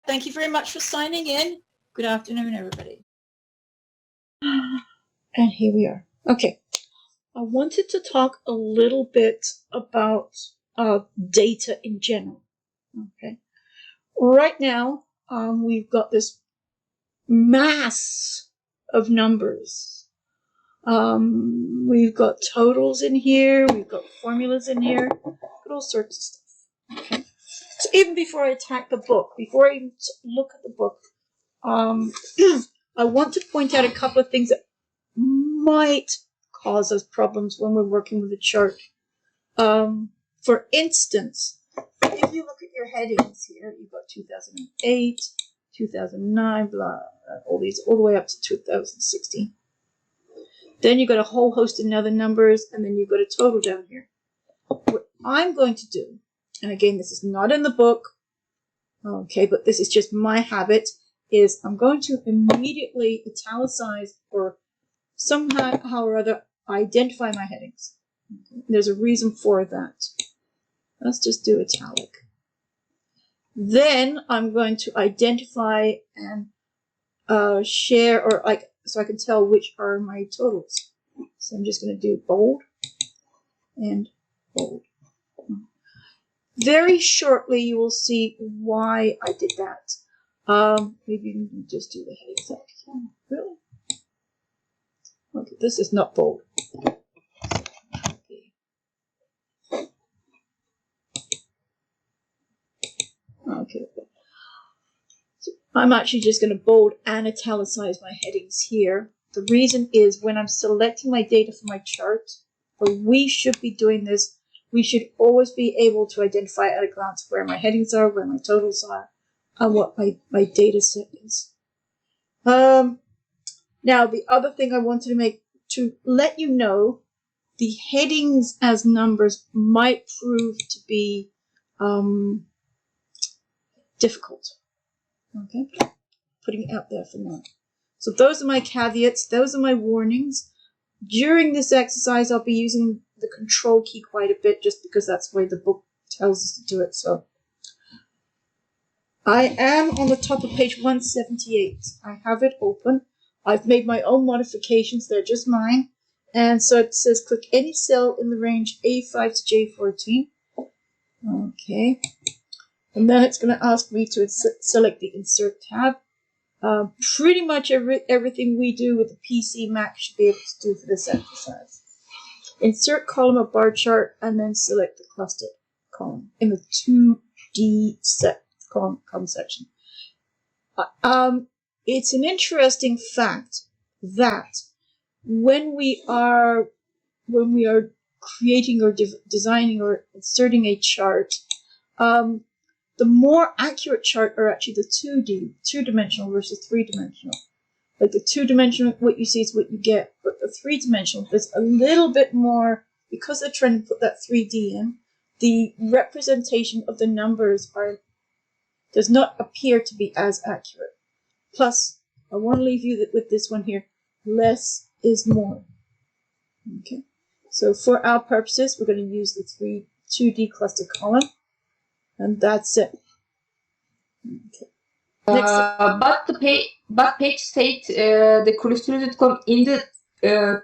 Thank you very much for signing in. Good afternoon, everybody. And here we are. Okay. I wanted to talk a little bit about data in general. Okay. Right now, we've got this mass of numbers. We've got totals in here. We've got formulas in here. Got all sorts of stuff. Okay. So even before I attack the book, before I even look at the book, I want to point out a couple of things that might cause us problems when we're working with a chart. For instance, if you look at your headings here, you've got 2008, 2009, blah, all these, all the way up to 2016. Then you've got a whole host of other numbers, and then you've got a total down here. What I'm going to do, and again, this is not in the book, okay, but this is just my habit, is I'm going to immediately italicize or somehow or other identify my headings. Okay. There's a reason for that. Let's just do italic. Then I'm going to identify and share, or like, so I can tell which are my totals. So I'm just going to do bold and bold. Very shortly, you will see why I did that. Maybe you can just do the headings up here. Really? Okay, this is not bold. Okay. So I'm actually just going to bold and italicize my headings here. The reason is when I'm selecting my data for my chart, or we should be doing this, we should always be able to identify at a glance where my headings are, where my totals are, and what my data set is. Now, the other thing I wanted to make, to let you know, the headings as numbers might prove to be difficult. Okay, putting it out there for now. So those are my caveats. Those are my warnings. During this exercise, I'll be using the control key quite a bit, just because that's the way the book tells us to do it. So I am on the top of page 178. I have it open. I've made my own modifications. They're just mine. And so it says click any cell in the range A5 to J14. Okay. And then it's going to ask me to select the Insert tab. Pretty much everything we do with the PC Mac should be able to do for this exercise. Insert column or bar chart, and then select the cluster column in the 2D column section. It's an interesting fact that when we are creating or designing or inserting a chart, the more accurate chart are actually the 2D, two-dimensional versus three-dimensional. Like the two-dimensional, what you see is what you get, but the three-dimensional, there's a little bit more, because they're trying to put that 3D in, the representation of the numbers does not appear to be as accurate. Plus, I want to leave you with this one here, less is more. Okay, so for our purposes, we're going to use the 2D cluster column. And that's it. Okay. But page state the cluster.com in the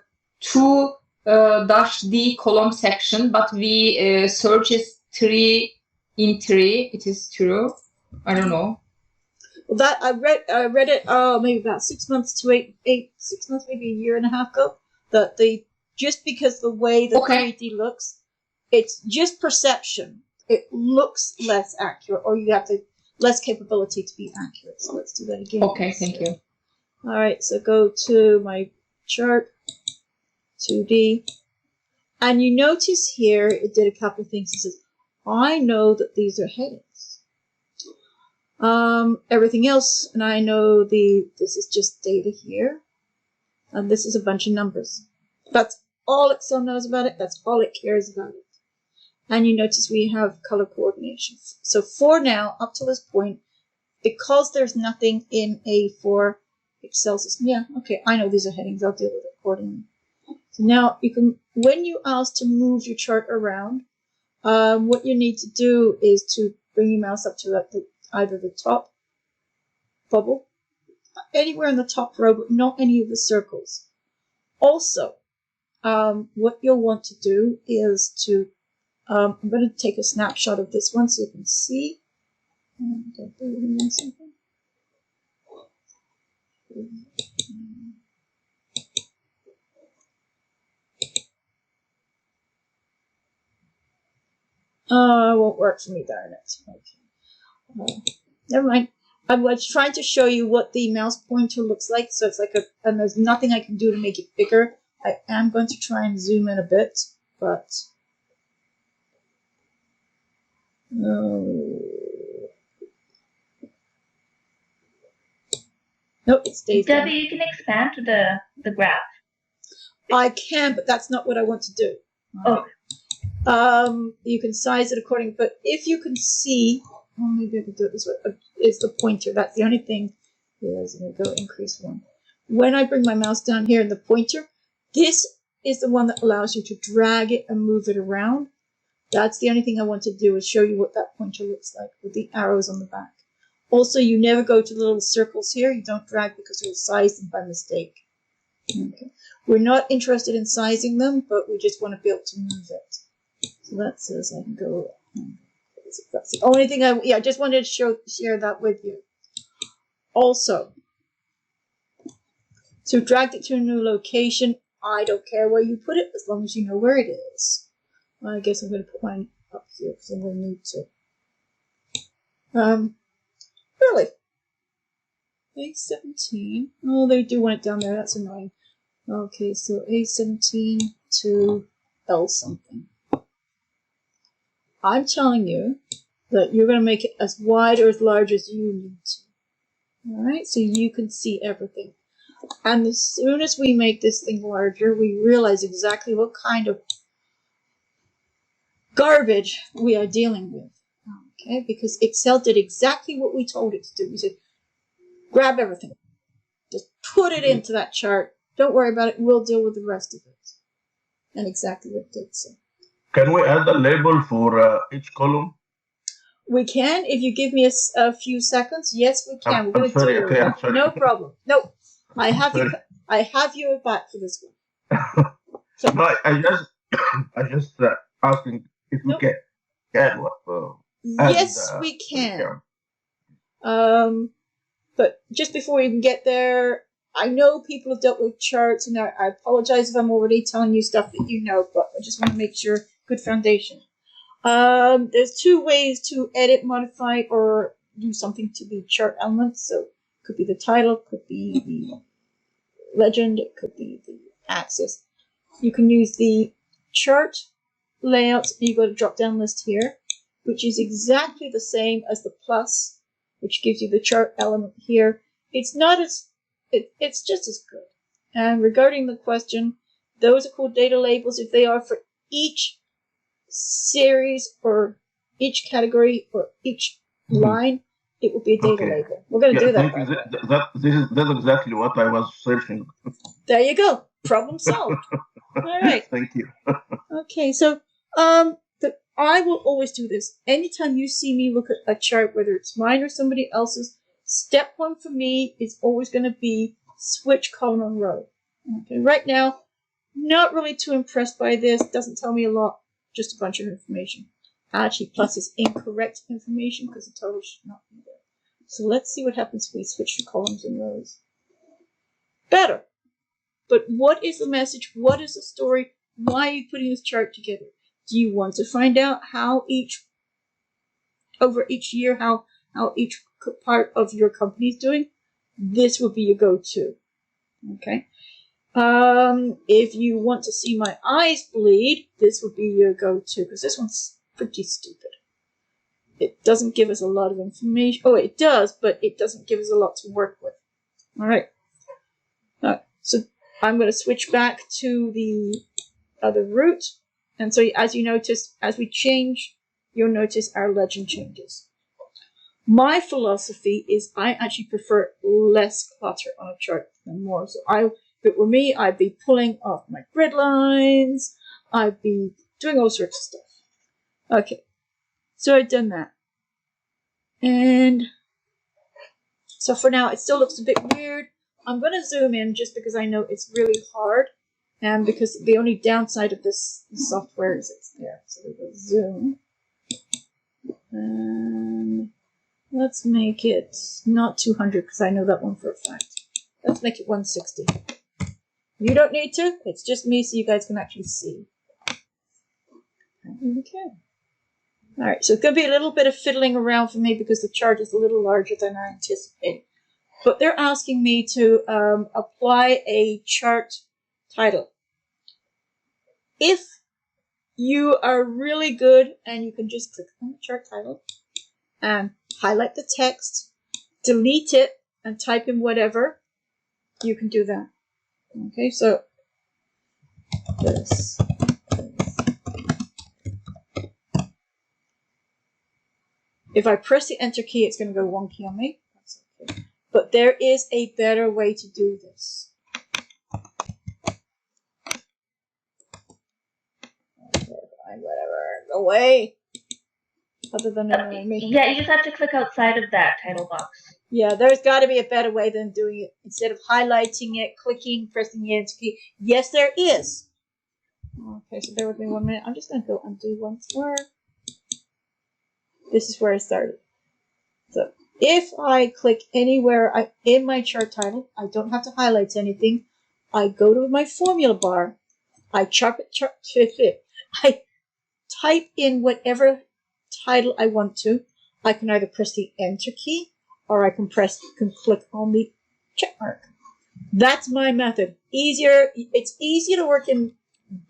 2-D column section, but we search is 3 in 3. It is true. I don't know. Well, that I read it maybe about 6 months to 6 months, maybe a year and a half ago. That they, just because the way the 3D looks, it's just perception. It looks less accurate, or you have less capability to be accurate. So let's do that again. Okay, thank you. All right, so go to my chart, 2D, and you notice here it did a couple of things. It says, I know that these are headings. Everything else, and I know this is just data here, and this is a bunch of numbers. That's all Excel knows about it. That's all it cares about it. And you notice we have color coordination. So for now, up to this point, because there's nothing in a for Excel system, yeah, okay, I know these are headings. I'll deal with it accordingly. So now you can, when you ask to move your chart around, what you need to do is to bring your mouse up to either the top bubble anywhere in the top row, but not any of the circles. Also, what you'll want to do is to, I'm going to take a snapshot of this one so you can see. It won't work for me, darn it. Okay. Never mind. I was trying to show you what the mouse pointer looks like. So it's like and there's nothing I can do to make it bigger. I am going to try and zoom in a bit, but no. Nope, it stays down. Debbie, you can expand to the graph. I can, but that's not what I want to do. Oh. You can size it according, but if you can see, maybe I can do it this way. It's the pointer. That's the only thing. Yes, I'm gonna go increase one. When I bring my mouse down here in the pointer, this is the one that allows you to drag it and move it around. That's the only thing I want to do is show you what that pointer looks like with the arrows on the back. Also, you never go to the little circles here. You don't drag because you'll size them by mistake. Okay. We're not interested in sizing them, but we just want to be able to move it. So that says I can go. That's the only thing I just wanted to share that with you. Also, so dragged it to a new location. I don't care where you put it as long as you know where it is. I guess I'm going to put mine up here because I'm going to need to. Really? A17. Oh, they do want it down there. That's annoying. Okay, so A17 to L something. I'm telling you that you're going to make it as wide or as large as you need to. Alright, so you can see everything. And as soon as we make this thing larger, we realize exactly what kind of garbage we are dealing with. Okay, because Excel did exactly what we told it to do. We said, grab everything. Just put it into that chart. Don't worry about it. We'll deal with the rest of it. And exactly what it did. So. Can we add a label for each column? We can, if you give me a few seconds. Yes, we can. We're going to do it. I'm sorry. No problem. No, I have you back for this one. So, no, I just asking if we can add what. Yes, we can. But just before we even get there, I know people have dealt with charts, and I apologize if I'm already telling you stuff that you know, but I just want to make sure good foundation. There's two ways to edit, modify, or do something to the chart elements. So it could be the title, it could be the legend, it could be the axis. You can use the chart layouts, and you go to drop down list here, which is exactly the same as the plus, which gives you the chart element here. It's not as it's just as good. And regarding the question, those are called data labels if they are for each series or each category or each line. It will be a data label. We're going to do that. That's exactly what I was searching. There you go. Problem solved. All right. Thank you. Okay, so I will always do this. Anytime you see me look at a chart, whether it's mine or somebody else's, step one for me is always going to be switch column and row. Okay, right now, not really too impressed by this. Doesn't tell me a lot. Just a bunch of information. Actually, plus is incorrect information because the total should not be there. So let's see what happens if we switch to columns and rows. Better. But what is the message? What is the story? Why are you putting this chart together? Do you want to find out how over each year, how each part of your company is doing? This would be your go-to. Okay. If you want to see my eyes bleed, this would be your go-to, because this one's pretty stupid. It doesn't give us a lot of information. Oh, it does, but it doesn't give us a lot to work with. All right. So I'm going to switch back to the other route. And so as you notice, as we change, you'll notice our legend changes. My philosophy is I actually prefer less clutter on a chart than more. So if it were me, I'd be pulling off my grid lines. I'd be doing all sorts of stuff. Okay, so I've done that. And So for now, it still looks a bit weird. I'm going to zoom in just because I know it's really hard, and because the only downside of this software is it's there. So we go zoom. And let's make it not 200 because I know that one for a fact. Let's make it 160. You don't need to. It's just me so you guys can actually see. Okay. Alright, so it's going to be a little bit of fiddling around for me because the chart is a little larger than I anticipated. But they're asking me to apply a chart title. If you are really good and you can just click on the chart title and highlight the text, delete it, and type in whatever, you can do that. Okay, so this. If I press the enter key, it's going to go wonky on me. That's okay. But there is a better way to do this. Whatever. Go away. Other than annoying me. Yeah, you just have to click outside of that title box. Yeah, there's got to be a better way than doing it. Instead of highlighting it, clicking, pressing the enter key. Yes, there is. Okay, so bear with me 1 minute. I'm just going to go undo once more. This is where I started. So if I click anywhere in my chart title, I don't have to highlight anything. I go to my formula bar. I type in whatever title I want to. I can either press the enter key or I can click on the check mark. That's my method. It's easier to work in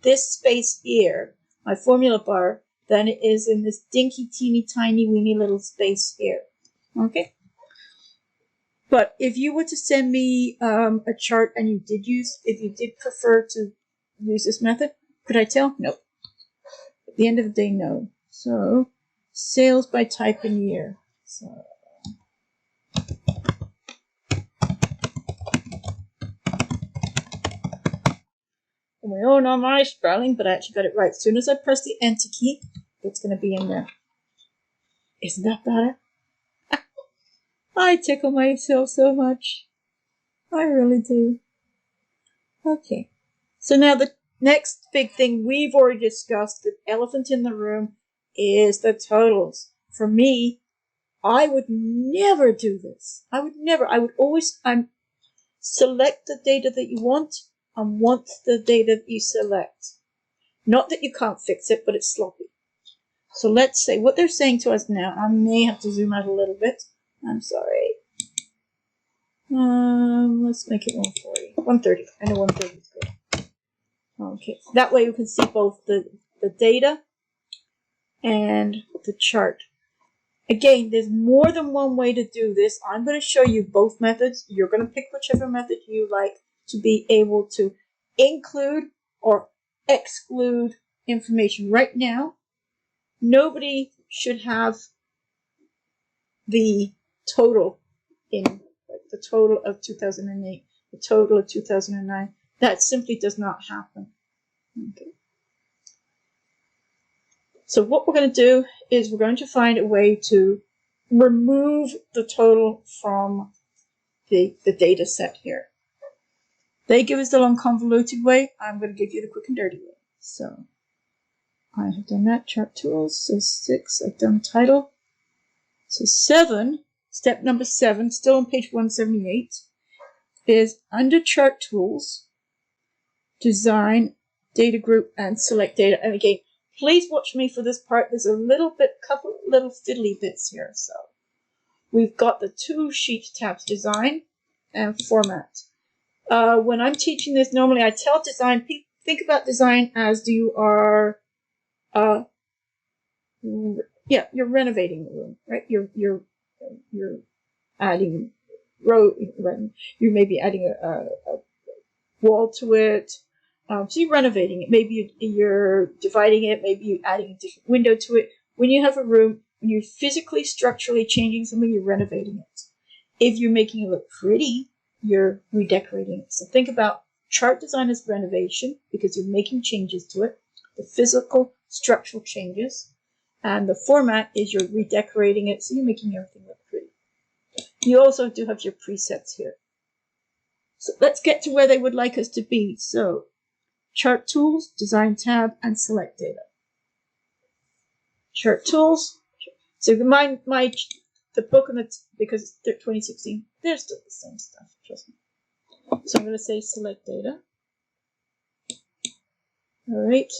this space here, my formula bar, than it is in this dinky, teeny, tiny, weeny little space here. Okay? But if you were to send me a chart and if you did prefer to use this method, could I tell? Nope. At the end of the day, no. So, sales by type and year. So, and we all know my spelling, but I actually got it right. As soon as I press the enter key, it's going to be in there. Isn't that better? I tickle myself so much. I really do. Okay. So now the next big thing we've already discussed, the elephant in the room, is the totals. For me, I would never do this. I would always select the data that you want and want the data that you select. Not that you can't fix it, but it's sloppy. So let's say what they're saying to us now. I may have to zoom out a little bit. I'm sorry. Let's make it 140. 130. I know 130 is good. Okay. That way you can see both the data and the chart. Again, there's more than one way to do this. I'm going to show you both methods. You're going to pick whichever method you like to be able to include or exclude information. Right now, nobody should have the total in the total of 2008, the total of 2009. That simply does not happen. Okay. So what we're going to do is we're going to find a way to remove the total from the data set here. They give us the long convoluted way. I'm going to give you the quick and dirty way. So I have done that. Chart tools. So 6, I've done title. So 7, step number 7, still on page 178, is under chart tools, design, data group, and select data. And again, please watch me for this part. There's a couple little fiddly bits here. So we've got the 2 sheet tabs, design and format. When I'm teaching this, normally I tell design, think about design as you're renovating the room, right? You're adding you may be adding a wall to it. So you're renovating it. Maybe you're dividing it. Maybe you're adding a different window to it. When you have a room, when you're physically, structurally changing something, you're renovating it. If you're making it look pretty, you're redecorating it. So think about chart design as renovation because you're making changes to it. The physical, structural changes. And the format is you're redecorating it, so you're making everything look pretty. You also do have your presets here. So let's get to where they would like us to be. So chart tools, design tab, and select data. Chart tools. So the book and because it's 2016, they're still the same stuff, trust me. So I'm going to say select data. Alright.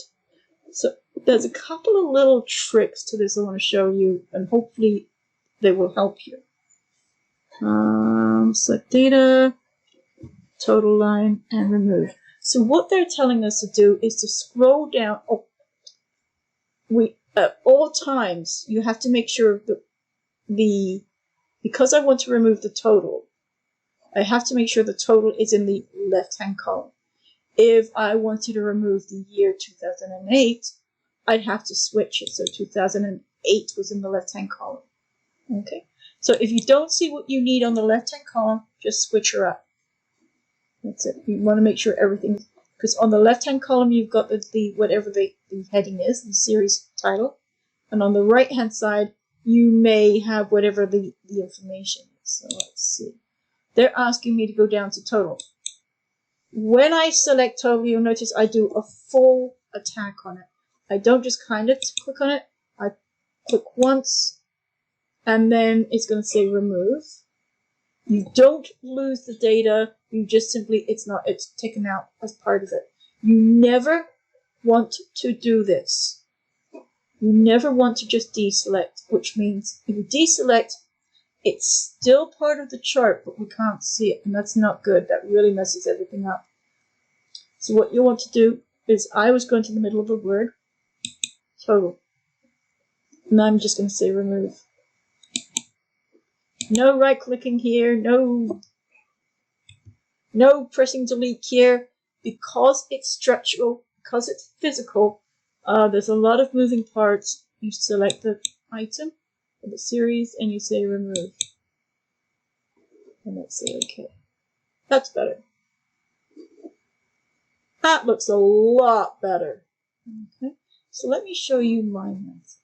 So there's a couple of little tricks to this I want to show you, and hopefully they will help you. Select data, total line, and remove. So what they're telling us to do is to scroll down. At all times you have to make sure that because I want to remove the total, I have to make sure the total is in the left-hand column. If I wanted to remove the year 2008, I'd have to switch it so 2008 was in the left-hand column. Okay. So if you don't see what you need on the left-hand column, just switch her up. That's it. You want to make sure everything, because on the left-hand column you've got the whatever the heading is, the series title, and on the right-hand side you may have whatever the information is. So let's see. They're asking me to go down to total. When I select total, you'll notice I do a full attack on it. I don't just kind of click on it. I click once, and then it's going to say remove. You don't lose the data. You just simply, it's taken out as part of it. You never want to do this. You never want to just deselect, which means if you deselect, it's still part of the chart, but we can't see it, and that's not good. That really messes everything up. So what you want to do is, I was going to the middle of the word, total, and I'm just going to say remove. No right-clicking here, no pressing delete here, because it's structural, because it's physical. There's a lot of moving parts. You select the item or the series and you say remove. And let's say OK. That's better. That looks a lot better. Okay. So let me show you my method.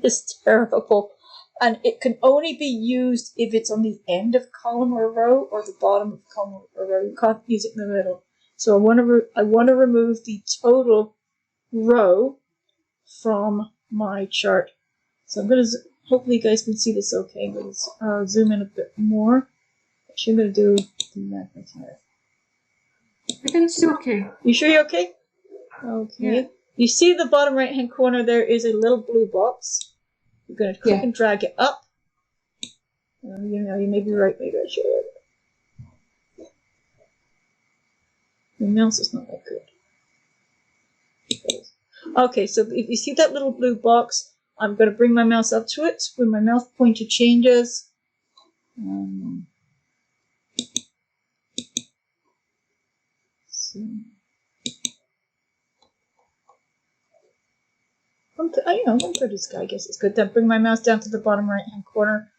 It's terrible. And it can only be used if it's on the end of column or row or the bottom of column or row. You can't use it in the middle. So I want to remove the total row from my chart. So I'm going to, hopefully you guys can see this okay. I'm going to zoom in a bit more. Actually, I'm going to do the method here. I can see okay. You sure you're okay? Okay. Yeah. You see the bottom right hand corner there is a little blue box. You're going to click and drag it up. You may be right, maybe I should have. The mouse is not that good. Okay, so if you see that little blue box, I'm going to bring my mouse up to it. When my mouse pointer changes, so 130 sky, I guess it's good. Then bring my mouse down to the bottom right hand corner.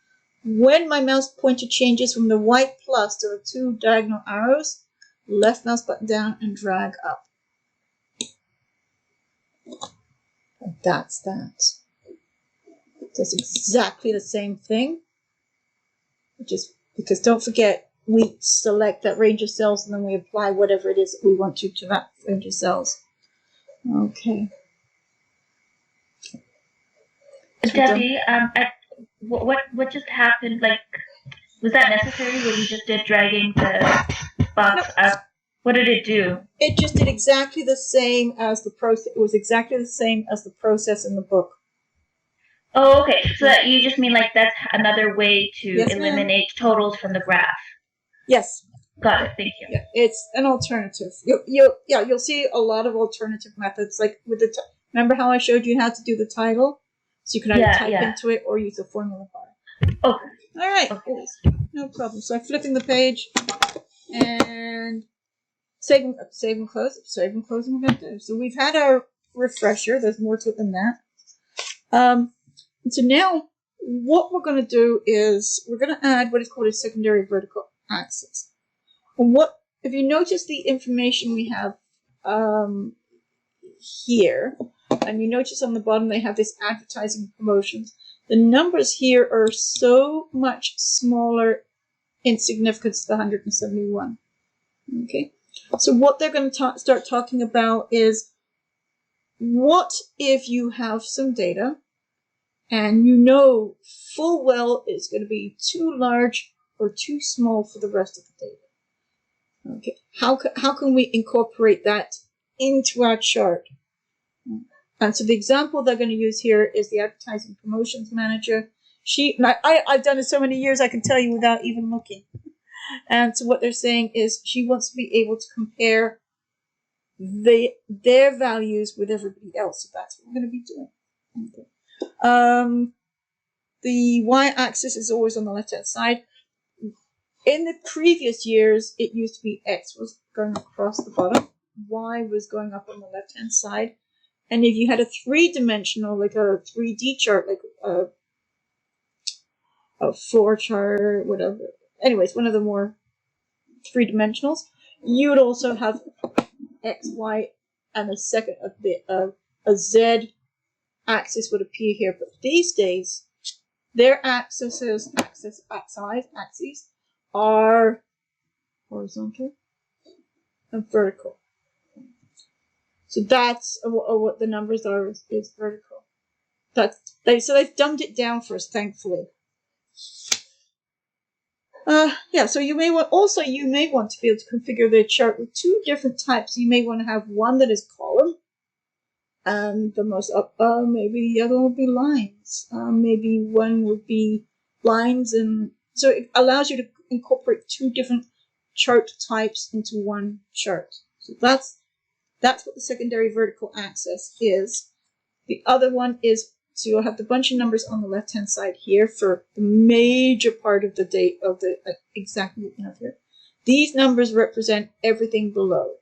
When my mouse pointer changes from the white plus to the two diagonal arrows, left mouse button down and drag up. And that's that. Does exactly the same thing. Because don't forget, we select that range of cells and then we apply whatever it is that we want to that range of cells. Okay. Debbie, what just happened? Like, was that necessary when you just did dragging the box up? What did it do? It just did exactly the same as the process. It was exactly the same as the process in the book. Oh, okay. So that you just mean like that's another way to eliminate totals from the graph. Yes. Got it. Thank you. Yeah, it's an alternative. You'll see a lot of alternative methods. Like with the remember how I showed you how to do the title? So you can either type into it or use a formula bar. Okay. All right. Okay. No problem. So I'm flipping the page and save and close. Save and close. And we're going to do. So we've had our refresher. There's more to it than that. And so now what we're going to do is we're going to add what is called a secondary vertical axis. And if you notice the information we have here, and you notice on the bottom they have this advertising promotions. The numbers here are so much smaller in significance to the 171. Okay, so what they're going to start talking about is, what if you have some data and you know full well it's going to be too large or too small for the rest of the data? Okay, how can we incorporate that into our chart? And so the example they're going to use here is the advertising promotions manager. I've done it so many years I can tell you without even looking. And so what they're saying is she wants to be able to compare their values with everybody else. So that's what we're going to be doing. Okay. The y-axis is always on the left-hand side. In the previous years, it used to be X was going across the bottom, Y was going up on the left-hand side. And if you had a three-dimensional, like a 3D chart, like a floor chart, whatever. Anyways, one of the more three-dimensionals, you would also have X, Y, and a Z axis would appear here. But these days, their axes are horizontal and vertical. So that's what the numbers are, is vertical. So they've dumbed it down for us, thankfully. Yeah, so you may want to be able to configure the chart with two different types. You may want to have one that is column, and the most up, maybe the other one would be lines. Maybe one would be lines, and so it allows you to incorporate two different chart types into one chart. So that's what the secondary vertical axis is. The other one is, so you'll have the bunch of numbers on the left-hand side here for the major part of the date of the exactly what you have here. These numbers represent everything below.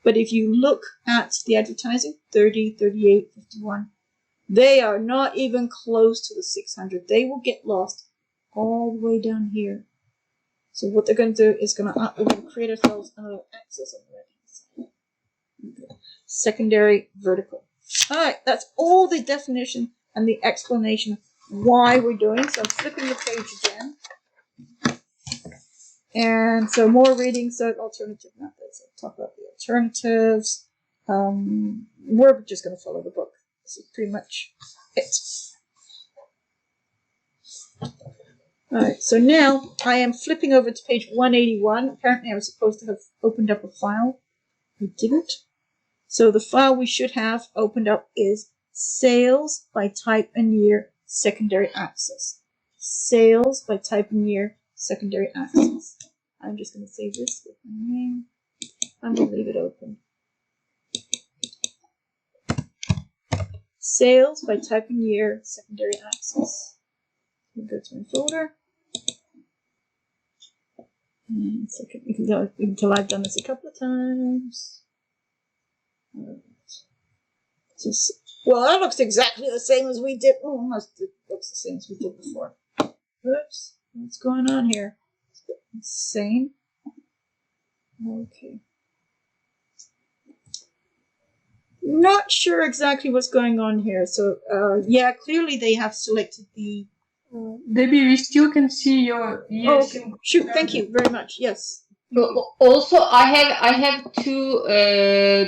But if you look at the advertising, 30, 38, 51, they are not even close to the 600. They will get lost all the way down here. So what they're going to do is we're going to create ourselves another axis on the right-hand side. Okay. Secondary vertical. All right, that's all the definition and the explanation of why we're doing. So I'm flipping the page again. And so more reading, so alternative methods. I'll talk about the alternatives. We're just going to follow the book. This is pretty much it. Alright, so now I am flipping over to page 181. Apparently I was supposed to have opened up a file. I didn't. So the file we should have opened up is Sales by Type and Year, Secondary Axis. Sales by Type and Year, Secondary Axis. I'm just going to save this with my name. I'm going to leave it open. Sales by Type and Year, Secondary Axis. Go to my folder. And second, you can tell I've done this a couple of times. Right. Well, that looks exactly the same as we did. Oh, almost looks the same as we did before. Oops, what's going on here? It's insane. Okay. Not sure exactly what's going on here. So, yeah, clearly they have selected the. Debbie, we still can see your ears. Oh, okay. Shoot, thank you very much. Yes. Also, I have two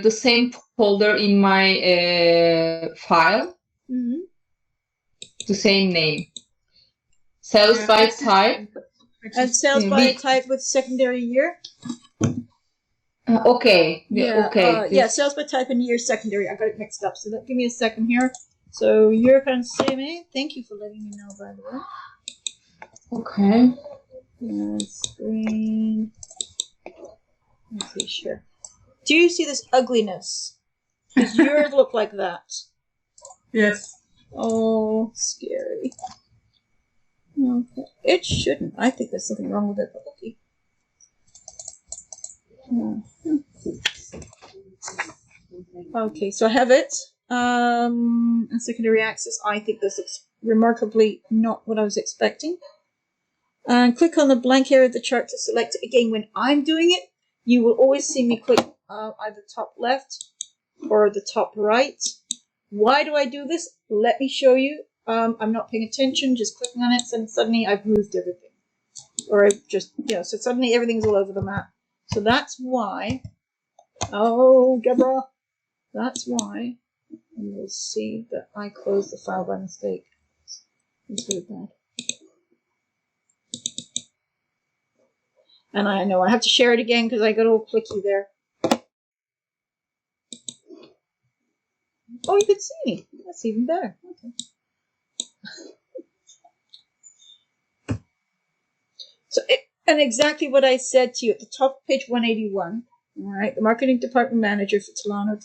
the same folder in my file. Mm-hmm. The same name. Sales by type. And sales by type with secondary year. Okay. Yeah. Okay. Yeah. Sales by type and year secondary. I got it mixed up. So give me a second here. So you're going to say me. Thank you for letting me know, by the way. Okay. Screen. Let's see, sure. Do you see this ugliness? Does yours look like that? Yes. Oh, scary. Okay. It shouldn't. I think there's something wrong with it, but okay. Okay, so I have it. And secondary axis. I think this looks remarkably not what I was expecting. And click on the blank area of the chart to select it. Again, when I'm doing it, you will always see me click either top left or the top right. Why do I do this? Let me show you. I'm not paying attention, just clicking on it, and suddenly I've moved everything. Or I've just, so suddenly everything's all over the map. So that's why, oh, Deborah, that's why you will see that I closed the file by mistake. It's really bad. And I know I have to share it again because I got all clicky there. Oh, you could see me. That's even better. Okay. So, and exactly what I said to you at the top of page 181. All right, the marketing department manager for Talano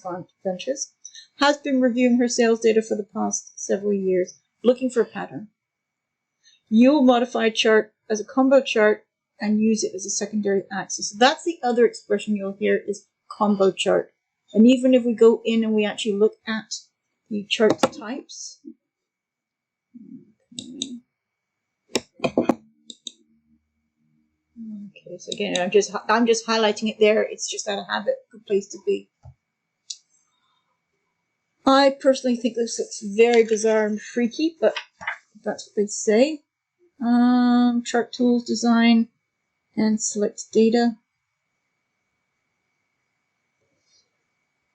Ventures has been reviewing her sales data for the past several years, looking for a pattern. You will modify a chart as a combo chart and use it as a secondary axis. So that's the other expression you'll hear is combo chart. And even if we go in and we actually look at the chart types, okay, so again, I'm just highlighting it there. It's just out of habit, good place to be. I personally think this looks very bizarre and freaky, but that's what they say. Chart tools, design, and select data.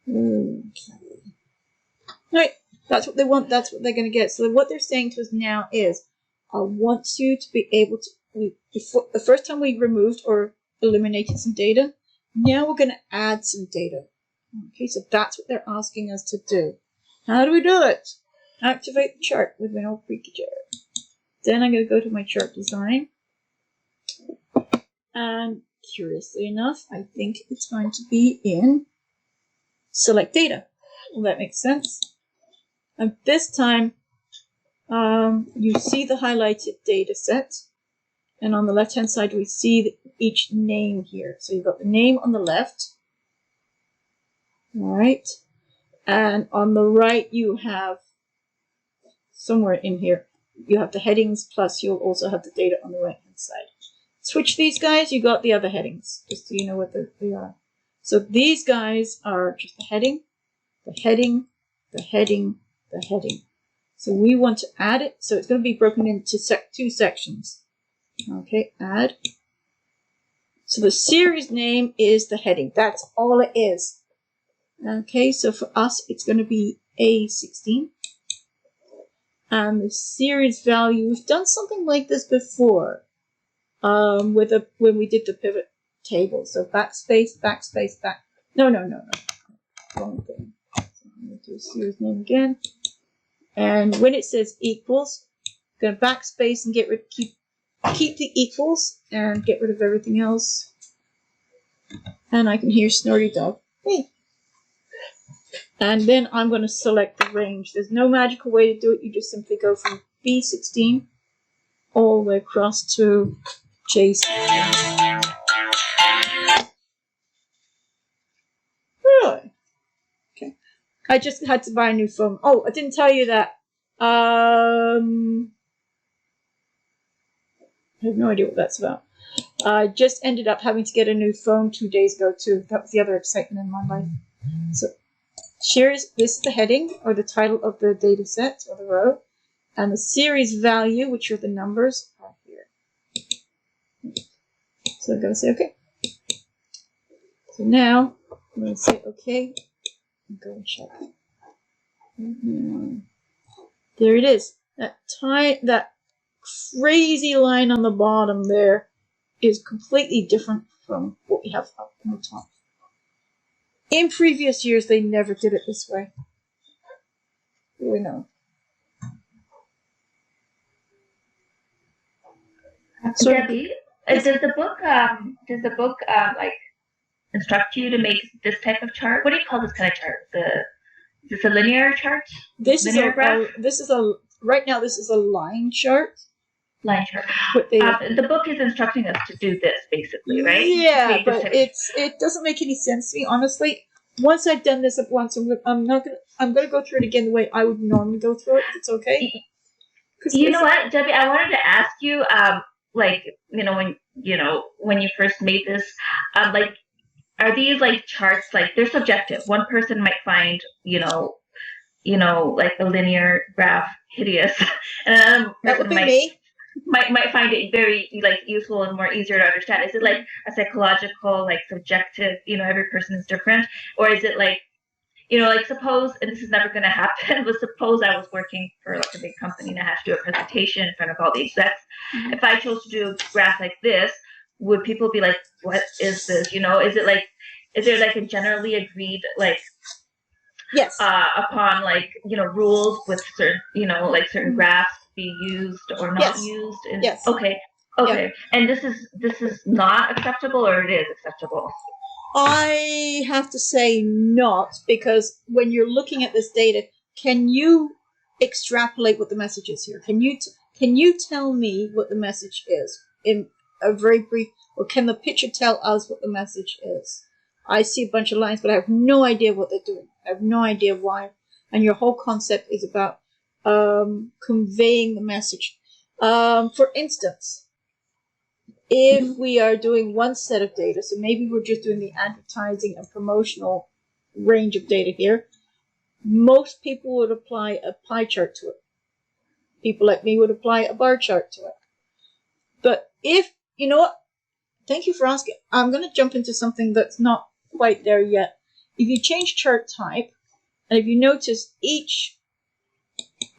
Okay. Right, that's what they want. That's what they're going to get. So what they're saying to us now is, I want you to be able to. Before, the first time we removed or eliminated some data, now we're going to add some data. Okay, so that's what they're asking us to do. How do we do it? Activate the chart with my old freaky chair. Then I'm going to go to my chart design. And curiously enough, I think it's going to be in select data. Well, that makes sense. And this time, you see the highlighted data set. And on the left-hand side, we see each name here. So you've got the name on the left. All right. And on the right, you have somewhere in here, you have the headings, plus you'll also have the data on the right-hand side. Switch these guys, you got the other headings, just so you know what they are. So these guys are just the heading, the heading, the heading, the heading. So we want to add it, so it's going to be broken into two sections. Okay, add. So the series name is the heading. That's all it is. Okay, so for us, it's going to be A16. And the series value, we've done something like this before when we did the pivot table. So backspace, backspace, back. No. Wrong thing. So I'm going to do a series name again. And when it says equals, I'm going to backspace and get rid, keep the equals and get rid of everything else. And I can hear Snorty Dog. Hey. And then I'm going to select the range. There's no magical way to do it. You just simply go from B16 all the way across to J16. Really? Okay. I just had to buy a new phone. Oh, I didn't tell you that. I have no idea what that's about. I just ended up having to get a new phone 2 days ago too. That was the other excitement in my life. So this is the heading or the title of the data set or the row. And the series value, which are the numbers, are here. So I'm going to say OK. So now I'm going to say OK and go and check. There it is. That crazy line on the bottom there is completely different from what we have up on the top. In previous years, they never did it this way. Really no. So, Debbie, does the book like instruct you to make this type of chart? What do you call this kind of chart? Is this a linear chart? This linear graph? Right now this is a line chart. Line chart. But the book is instructing us to do this basically, right? Yeah, but it doesn't make any sense to me, honestly. Once I've done this at once, I'm gonna go through it again the way I would normally go through it. It's okay. You know what, Debbie? I wanted to ask you, like, when you first made this, like, are these like charts, like they're subjective? One person might find, like a linear graph hideous, and another That would person be me. might find it very like useful and more easier to understand. Is it like a psychological, like subjective, every person is different? Or is it like, like suppose, and this is never going to happen, but suppose I was working for like a big company and I had to do a presentation in front of all the execs. If I chose to do a graph like this, would people be like, what is this? Is it like, is there like a generally agreed, like, Yes. upon like, rules with certain, like certain graphs to be used or not Yes. used? Yes. Okay. And this is not acceptable, or it is acceptable? I have to say not, because when you're looking at this data, can you extrapolate what the message is here? Can you tell me what the message is in a very brief, or can the picture tell us what the message is? I see a bunch of lines, but I have no idea what they're doing. I have no idea why. And your whole concept is about conveying the message. For instance, if we are doing one set of data, so maybe we're just doing the advertising and promotional range of data here, most people would apply a pie chart to it. People like me would apply a bar chart to it. But if, you know what, thank you for asking. I'm going to jump into something that's not quite there yet. If you change chart type, and if you notice each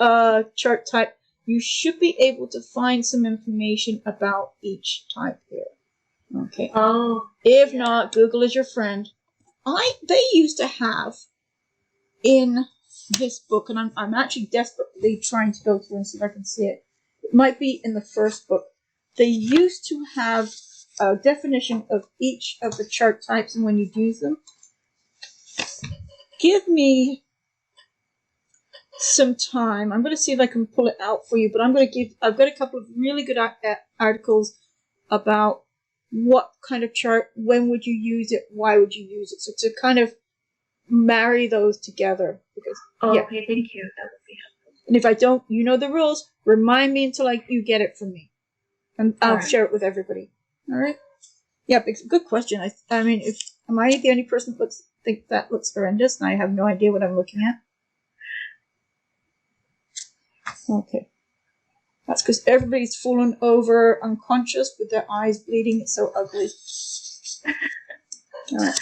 chart type, you should be able to find some information about each type here. Okay. Oh. If not, Google is your friend. They used to have in this book, and I'm actually desperately trying to go through and see if I can see it. It might be in the first book. They used to have a definition of each of the chart types and when you use them. Give me some time. I'm going to see if I can pull it out for you, but I've got a couple of really good articles about what kind of chart, when would you use it, why would you use it. So to kind of marry those together. Because, okay, thank you. That would be helpful. And if I don't, you know the rules. Remind me until you get it from me. And I'll share it with everybody. All right? Yeah, good question. I mean, am I the only person that think that looks horrendous and I have no idea what I'm looking at? Okay. That's because everybody's fallen over unconscious with their eyes bleeding. It's so ugly. All right,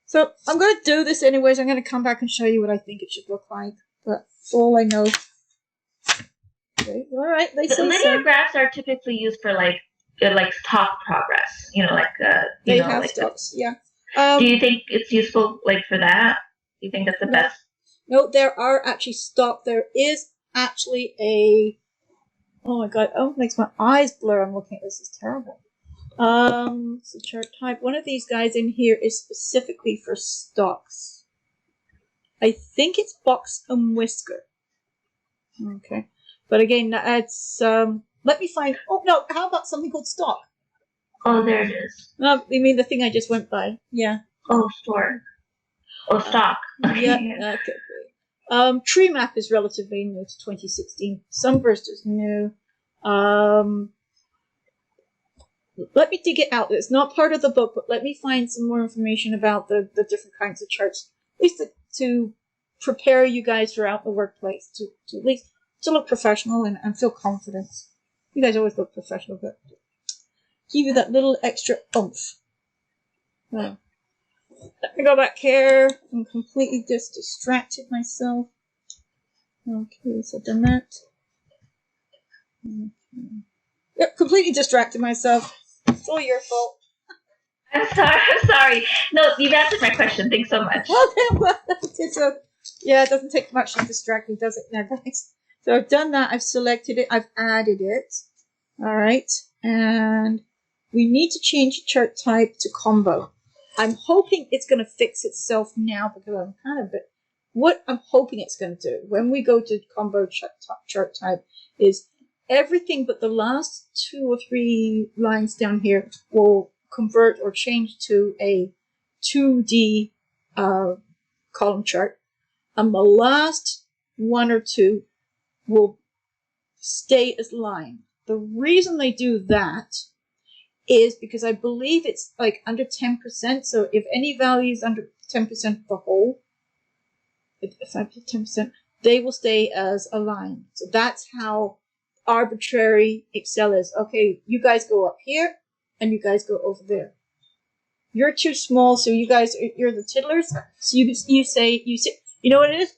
so I'm going to do this anyways. I'm going to come back and show you what I think it should look like. But all I know. Okay, all right. Linear graphs are typically used for like stock progress. They have stocks. Yeah. Do you think it's useful like for that? Do you think that's the best? No, there are actually stock. There is actually a. Oh my god! Oh, it makes my eyes blur. I'm looking at this. It's terrible. So chart type. One of these guys in here is specifically for stocks. I think it's Box and Whisker. Okay, but again, it's let me find. Oh no! How about something called stock? Oh, there it is. No, you mean the thing I just went by? Yeah. Oh, store. Oh, stock. Yeah. Okay. Tree Map is relatively new to 2016. Sunburst is new. Let me dig it out. It's not part of the book, but let me find some more information about the different kinds of charts, at least to prepare you guys for out the workplace, to at least to look professional and feel confident. You guys always look professional, but give you that little extra oomph. Let me go back here. I'm completely just distracted myself. Okay, so done that. Okay. Yep, completely distracted myself. It's all your fault. I'm sorry. No, you've answered my question. Thanks so much. Okay, well, it doesn't take much to distract me, does it? Now, guys. So I've done that. I've selected it. I've added it. All right, and we need to change chart type to combo. I'm hoping it's going to fix itself now because I'm kind of what I'm hoping it's going to do when we go to combo chart type is everything but the last 2 or 3 lines down here will convert or change to a 2D column chart, and the last 1 or 2 will stay as line. The reason they do that is because I believe it's like under 10%. So if any value is under 10% of the whole, if I put 10%, they will stay as a line. So that's how arbitrary Excel is. Okay, you guys go up here and you guys go over there. You're too small, so you guys, you're the tiddlers. So you sit, you know what it is?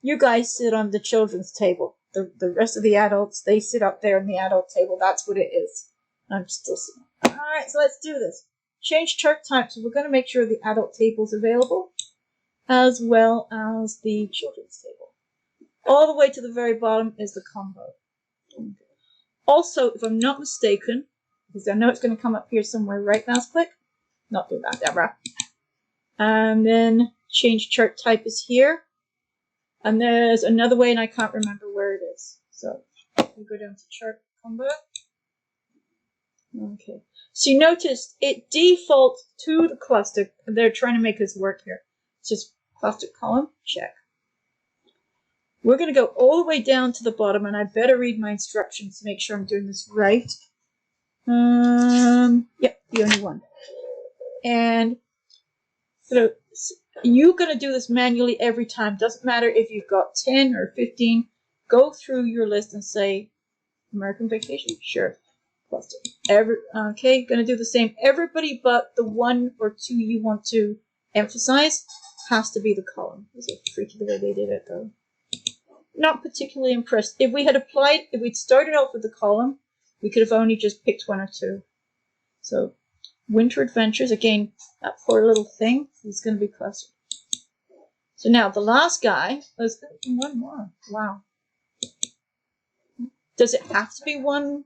You guys sit on the children's table. The rest of the adults, they sit up there on the adult table. That's what it is. I'm still sitting. Alright, so let's do this. Change chart type. So we're going to make sure the adult table is available, as well as the children's table. All the way to the very bottom is the combo. Also, if I'm not mistaken, because I know it's going to come up here somewhere, right, mouse click? Not do that, Deborah. And then change chart type is here. And there's another way, and I can't remember where it is. So we go down to chart combo. Okay. So you notice it defaults to the cluster. They're trying to make us work here. It's just cluster column, check. We're going to go all the way down to the bottom, and I better read my instructions to make sure I'm doing this right. Yep, the only one. And so you're going to do this manually every time. Doesn't matter if you've got 10 or 15. Go through your list and say, American Vacation? Sure. Cluster. Okay, going to do the same. Everybody but the one or two you want to emphasize has to be the column. This is freaky the way they did it, though. Not particularly impressed. If we'd started off with the column, we could have only just picked one or two. So, Winter Adventures, again, that poor little thing is going to be clustered. So now, the last guy, let's go one more. Wow. Does it have to be one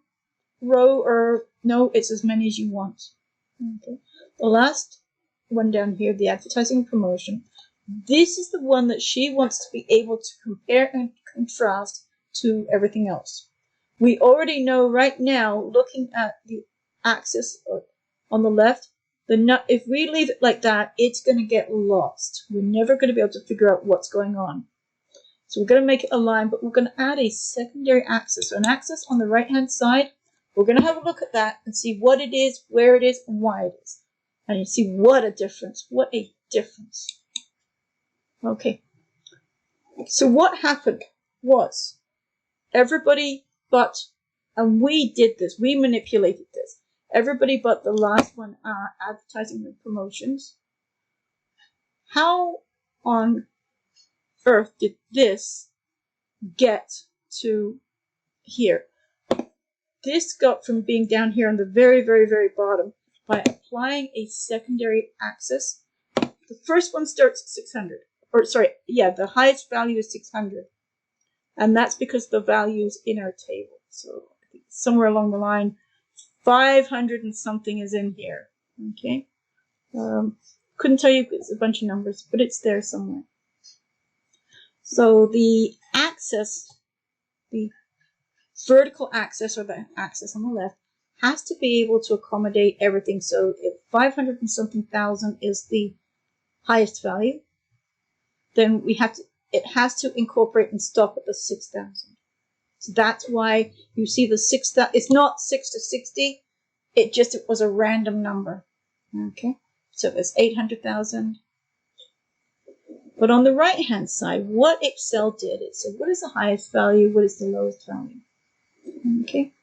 row, or no, it's as many as you want? Okay. The last one down here, the advertising and promotion. This is the one that she wants to be able to compare and contrast to everything else. We already know right now, looking at the axis on the left, if we leave it like that, it's going to get lost. We're never going to be able to figure out what's going on. So we're going to make it a line, but we're going to add a secondary axis. So an axis on the right-hand side, we're going to have a look at that and see what it is, where it is, and why it is. And you see what a difference. What a difference. Okay. So what happened was everybody but, and we did this, we manipulated this. Everybody but the last one, advertising and promotions. How on earth did this get to here? This got from being down here on the very, very, very bottom by applying a secondary axis. The first one starts at 600. Or sorry, yeah, the highest value is 600. And that's because the value's in our table. So I think somewhere along the line, 500 and something is in here. Okay. Couldn't tell you if it's a bunch of numbers, but it's there somewhere. So the axis, the vertical axis, or the axis on the left, has to be able to accommodate everything. So if 500 and something thousand is the highest value, then it has to incorporate and stop at the 6,000. So that's why you see the 6,000. It's not 6 to 60. It was a random number. Okay. So there's 800,000. But on the right-hand side, what Excel did, it said, what is the highest value? What is the lowest value? Okay.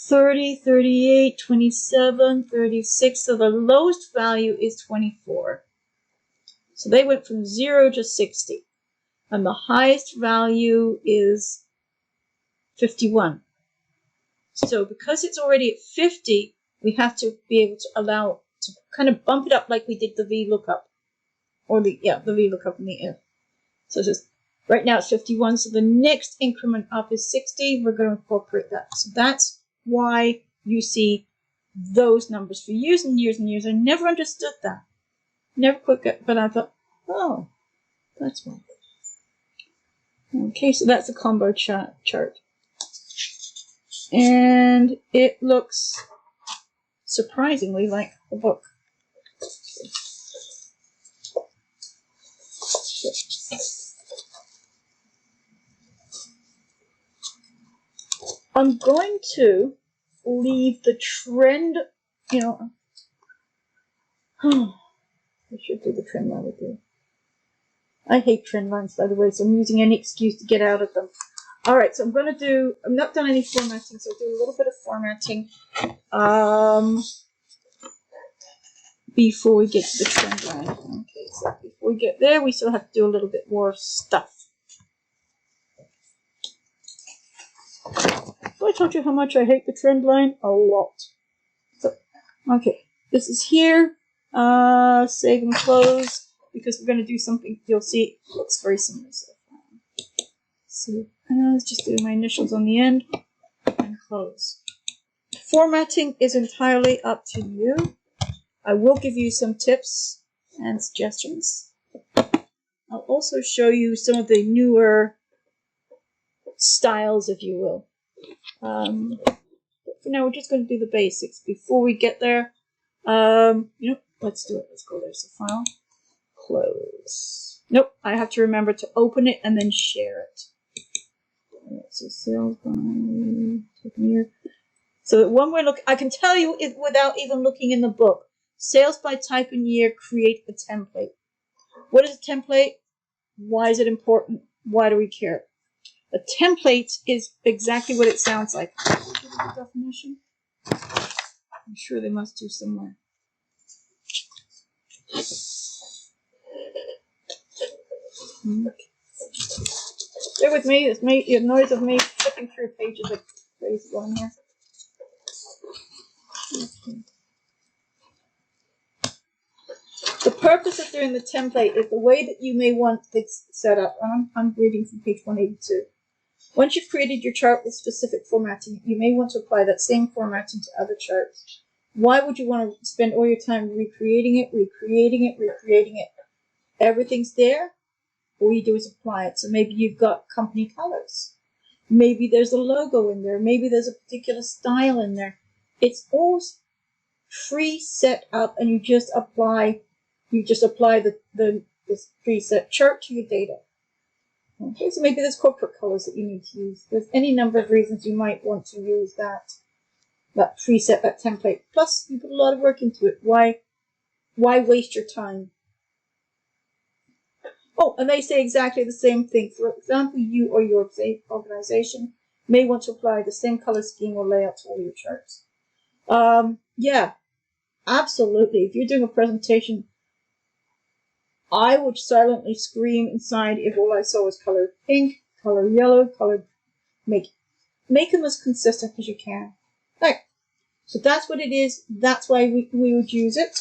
30, 38, 27, 36. So the lowest value is 24. So they went from 0 to 60. And the highest value is 51. So because it's already at 50, we have to be able to allow to kind of bump it up like we did the VLOOKUP. Or the VLOOKUP and the if. So it's just, right now it's 51. So the next increment up is 60. We're going to incorporate that. So that's why you see those numbers for years and years and years. I never understood that. Never quite got, but I thought, oh, that's why. Okay, so that's a combo chart. And it looks surprisingly like the book. I'm going to leave the trend, you know. I should do the trend line with you. I hate trend lines, by the way, so I'm using any excuse to get out of them. Alright, so I'm not done any formatting, so I'll do a little bit of formatting before we get to the trend line. Okay, so before we get there, we still have to do a little bit more stuff. So I told you how much I hate the trend line? A lot. So, okay, this is here. Save and close, because we're going to do something, you'll see, it looks very similar. So, let's just do my initials on the end, and close. Formatting is entirely up to you. I will give you some tips and suggestions. I'll also show you some of the newer styles, if you will. But for now, we're just going to do the basics. Before we get there, let's do it. Let's go there. So file, close. Nope, I have to remember to open it and then share it. So sales by type and year. So when we're I can tell you it without even looking in the book. Sales by type and year, create a template. What is a template? Why is it important? Why do we care? A template is exactly what it sounds like. Give it a definition. I'm sure they must do somewhere. Bear with me. It's the noise of me flipping through pages like crazy going here. Okay. The purpose of doing the template is the way that you may want things set up. I'm reading from page 182. Once you've created your chart with specific formatting, you may want to apply that same formatting to other charts. Why would you want to spend all your time recreating it? Everything's there. All you do is apply it. So maybe you've got company colors. Maybe there's a logo in there. Maybe there's a particular style in there. It's all pre-set up, and you just apply the preset chart to your data. Okay, so maybe there's corporate colors that you need to use. There's any number of reasons you might want to use that preset, that template. Plus, you put a lot of work into it. Why waste your time? Oh, and they say exactly the same thing. For example, you or your organization may want to apply the same color scheme or layout to all your charts. Yeah, absolutely. If you're doing a presentation, I would silently scream inside if all I saw was color pink, color yellow, color... Make them as consistent as you can. Right. So that's what it is. That's why we would use it.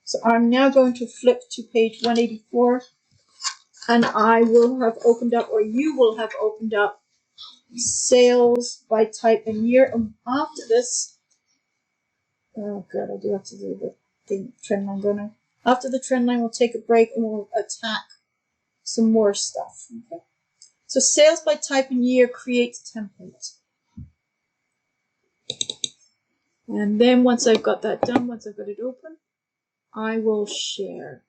So I'm now going to flip to page 184. And I will have opened up, or you will have opened up, sales by type and year. And after this, oh god, I do have to do the trend line, don't I? After the trend line, we'll take a break and we'll attack some more stuff. Okay. So sales by type and year creates template. And then once I've got that done, once I've got it open, I will share.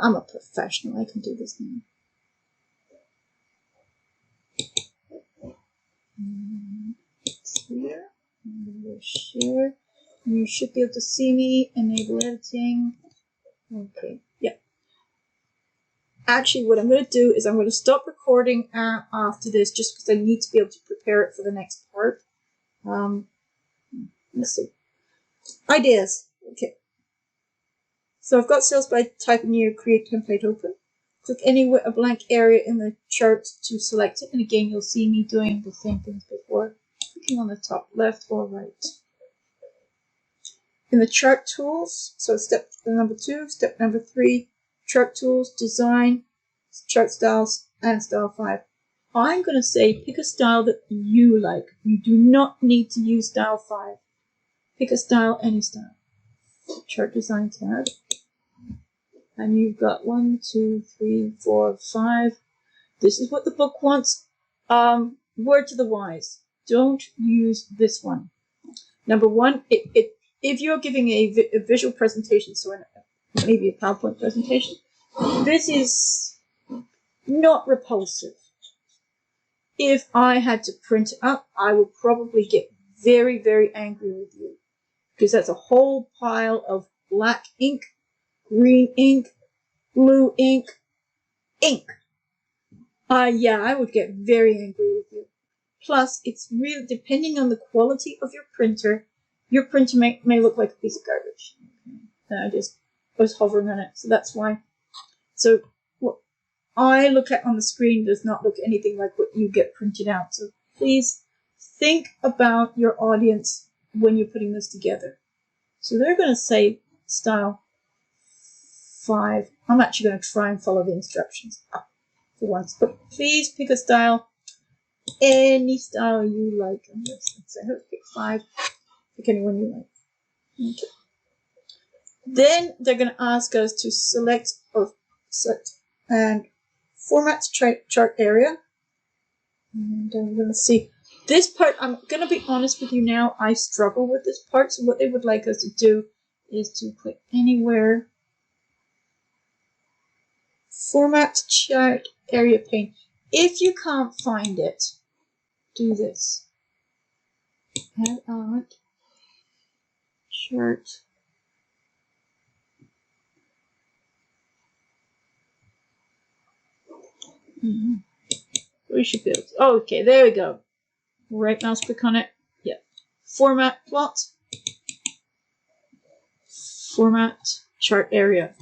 I'm a professional. I can do this now. It's here. And we'll share. You should be able to see me. Enable editing. Okay. Yeah. Actually, what I'm going to do is I'm going to stop recording after this, just because I need to be able to prepare it for the next part. Let's see. Ideas. Okay. So I've got sales by type and year, create template open. Click anywhere, a blank area in the chart to select it. And again, you'll see me doing the same things before. Clicking on the top left or right. In the chart tools, so step number 2, step number 3, chart tools, design, chart styles, and style 5. I'm going to say pick a style that you like. You do not need to use style 5. Pick a style, any style. Chart design tab. And you've got 1, 2, 3, 4, 5. This is what the book wants. Word to the wise. Don't use this one. Number 1, if you're giving a visual presentation, so maybe a PowerPoint presentation, this is not repulsive. If I had to print it up, I would probably get very, very angry with you. Because that's a whole pile of black ink, green ink, blue ink. Yeah, I would get very angry with you. Plus, it's really, depending on the quality of your printer may look like a piece of garbage. And I just was hovering on it, so that's why. So what I look at on the screen does not look anything like what you get printed out. So please think about your audience when you're putting this together. So they're going to say style 5. I'm actually going to try and follow the instructions for once, but please pick a style, any style you like. I'm going to say, pick 5. Pick anyone you like. Okay. Then they're going to ask us to select and format chart area. And we're going to see this part. I'm going to be honest with you now. I struggle with this part. So what they would like us to do is to click anywhere. Format chart area pane. If you can't find it, do this. Add element chart. We should be able to. Oh, okay, there we go. Right mouse click on it. Yeah. Format plot. Format chart area.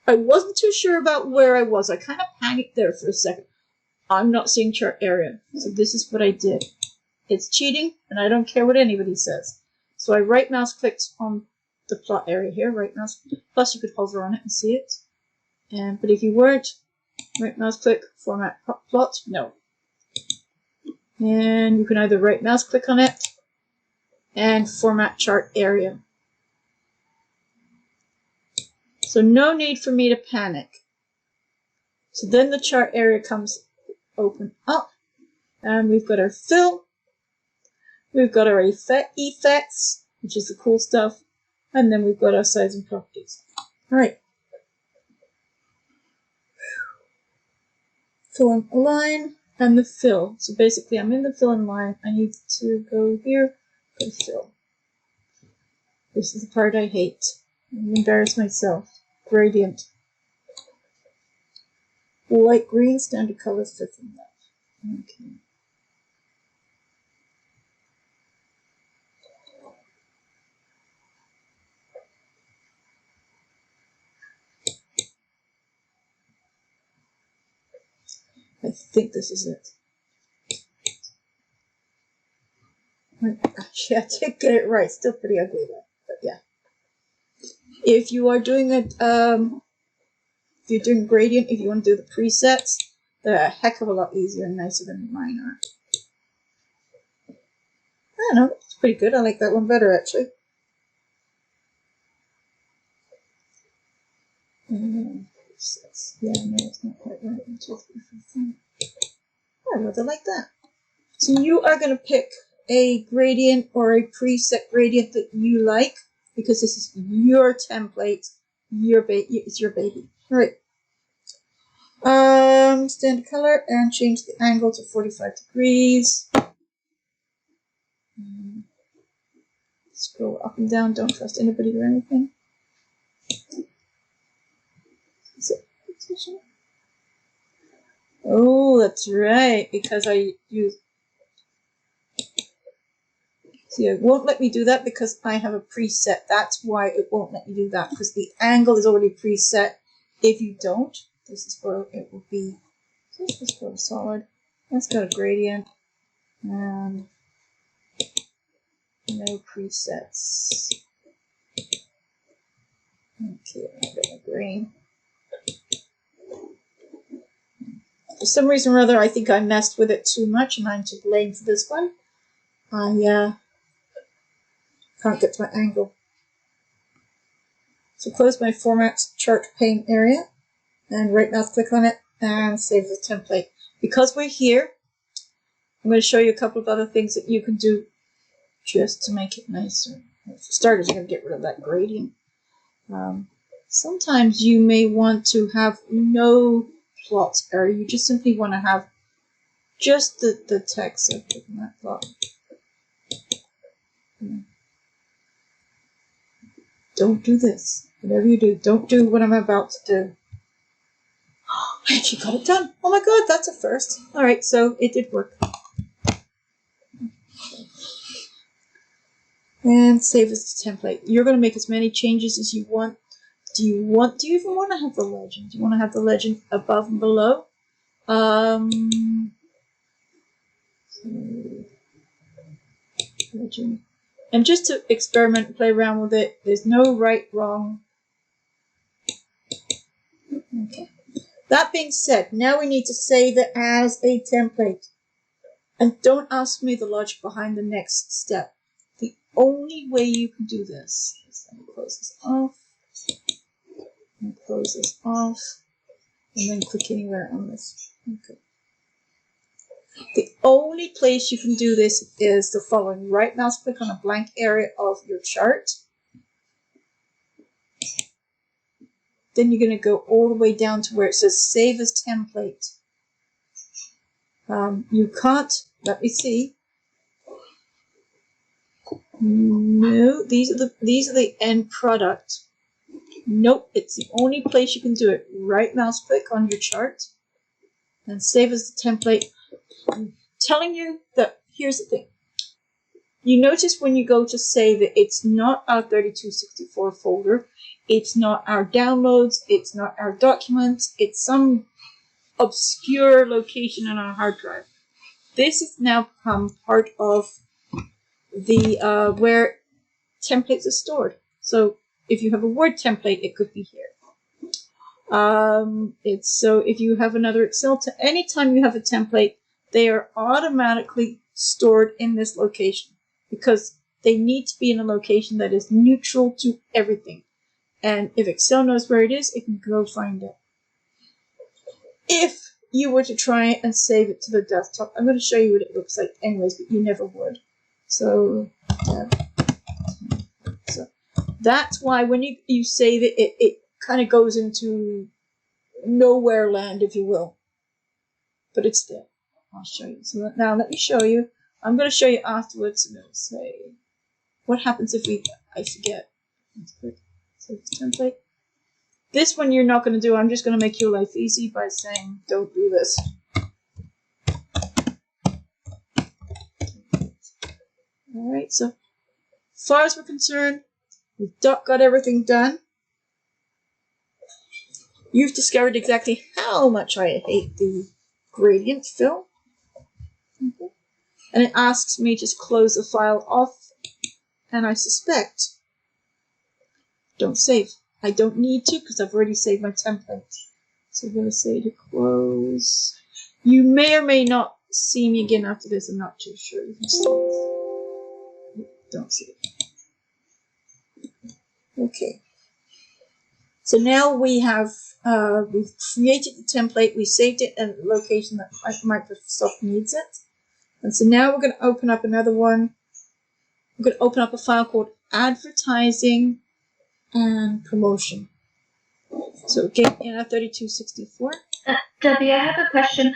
I wasn't too sure about where I was. I kind of panicked there for a second. I'm not seeing chart area. So this is what I did. It's cheating, and I don't care what anybody says. So I right mouse clicked on the plot area here. Right mouse. Plus you could hover on it and see it. But if you weren't, right mouse click, format plot, no. And you can either right mouse click on it and format chart area. So no need for me to panic. So then the chart area comes open up, and we've got our fill, we've got our effects, which is the cool stuff, and then we've got our size and properties. All right. Fill and align, and the fill. So basically, I'm in the fill and line. I need to go here, go fill. This is the part I hate. I'm embarrassed myself. Gradient. Light green, standard color, 5th and left. Okay. I think this is it. Actually, I did get it right. Still pretty ugly though, but yeah. If you are doing if you're doing gradient, if you want to do the presets, they're a heck of a lot easier and nicer than mine are. I don't know, it's pretty good. I like that one better actually. Yeah, no, it's not quite right. I rather like that. So you are going to pick a gradient or a preset gradient that you like, because this is your template, it's your baby. All right. Standard color and change the angle to 45 degrees. Scroll up and down. Don't trust anybody or anything. Oh, that's right, because I use. See, it won't let me do that because I have a preset. That's why it won't let me do that, because the angle is already preset. If you don't, this is where it will be. So let's just go to solid. Let's go to gradient. And no presets. Okay, I'll get my green. For some reason or other, I think I messed with it too much, and I'm to blame for this one. I can't get to my angle. So close my format chart pane area, and right mouse click on it, and save the template. Because we're here, I'm going to show you a couple of other things that you can do just to make it nicer. For starters, you're going to get rid of that gradient. Sometimes you may want to have no plot, or you just simply want to have just the text of that plot. Don't do this. Whatever you do, don't do what I'm about to do. I actually got it done. Oh my god, that's a first. Alright, so it did work. And save as a template. You're going to make as many changes as you want. Do you even want to have the legend? Do you want to have the legend above and below? Legend. And just to experiment and play around with it, there's no right, wrong. Okay. That being said, now we need to save it as a template. And don't ask me the logic behind the next step. The only way you can do this is let me close this off. And close this off. And then click anywhere on this. Okay. The only place you can do this is the following. Right mouse click on a blank area of your chart. Then you're going to go all the way down to where it says Save as Template. You can't, let me see. No, these are the end product. Nope, it's the only place you can do it. Right mouse click on your chart and Save as the Template. I'm telling you that here's the thing. You notice when you go to save it, it's not our 3264 folder. It's not our downloads. It's not our documents. It's some obscure location on our hard drive. This has now become part of the where templates are stored. So if you have a Word template, it could be here. So if you have another Excel, anytime you have a template, they are automatically stored in this location because they need to be in a location that is neutral to everything. And if Excel knows where it is, it can go find it. If you were to try and save it to the desktop, I'm going to show you what it looks like anyways, but you never would. So that's why when you save it, it kind of goes into nowhere land, if you will. But it's there. I'll show you. So now let me show you. I'm going to show you afterwards, and it'll say what happens if I forget. Let's click save as template. This one you're not going to do. I'm just going to make your life easy by saying don't do this. Alright, so as far as we're concerned, we've got everything done. You've discovered exactly how much I hate the gradient fill. Okay. And it asks me to close the file off, and I suspect don't save. I don't need to because I've already saved my template. So I'm going to say to close. You may or may not see me again after this. I'm not too sure. You can see. Don't see it. Okay. So now we have we've created the template. We saved it in a location that Microsoft needs it. And so now we're going to open up another one. We're going to open up a file called Advertising and Promotion. So again, in our 3264. Debbie, I have a question.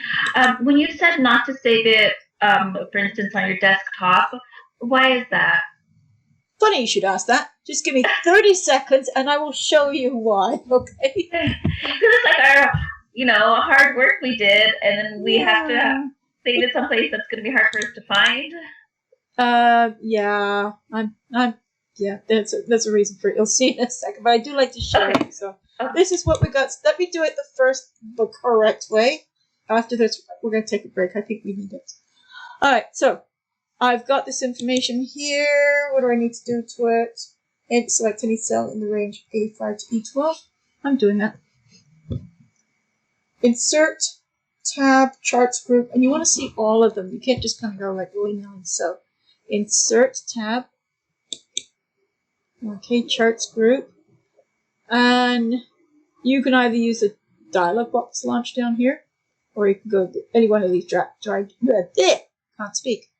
When you said not to save it, for instance, on your desktop, why is that? Funny you should ask that. Just give me 30 seconds and I will show you why, okay? Because it's like our, hard work we did, and then we have to save it someplace that's going to be hard for us to find. Yeah, that's a reason for it. You'll see in a second, but I do like to show you. So this is what we got. Let me do it the correct way. After this, we're going to take a break. I think we need it. All right, so I've got this information here. What do I need to do to it? And select any cell in the range A5 to E12. I'm doing that. Insert, tab, charts group, and you want to see all of them. You can't just kind of go like willy-nilly. So insert, tab. Okay, charts group. And you can either use the dialog box launch down here, or you can go to any one of these can't speak.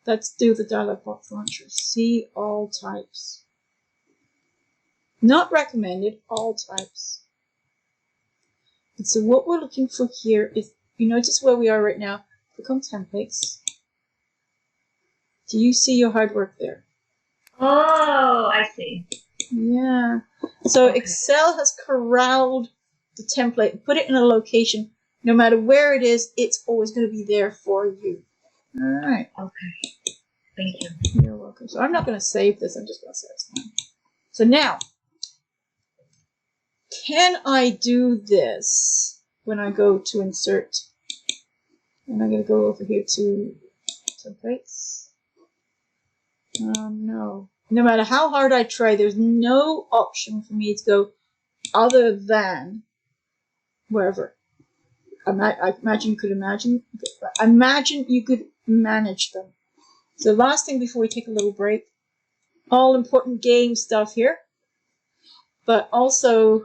Let's do the dialog box launcher. See all types. Not recommended, all types. And so what we're looking for here is, you notice where we are right now. Click on templates. Do you see your hard work there? Oh, I see. Yeah. So Okay. Excel has corralled the template and put it in a location. No matter where it is, it's always going to be there for you. All right. Okay. Thank you. You're welcome. So I'm not going to save this. I'm just going to say it's fine. So now, can I do this when I go to insert? And I'm going to go over here to templates. No. No matter how hard I try, there's no option for me to go other than wherever. I imagine you could manage them. So last thing before we take a little break, all important game stuff here, but also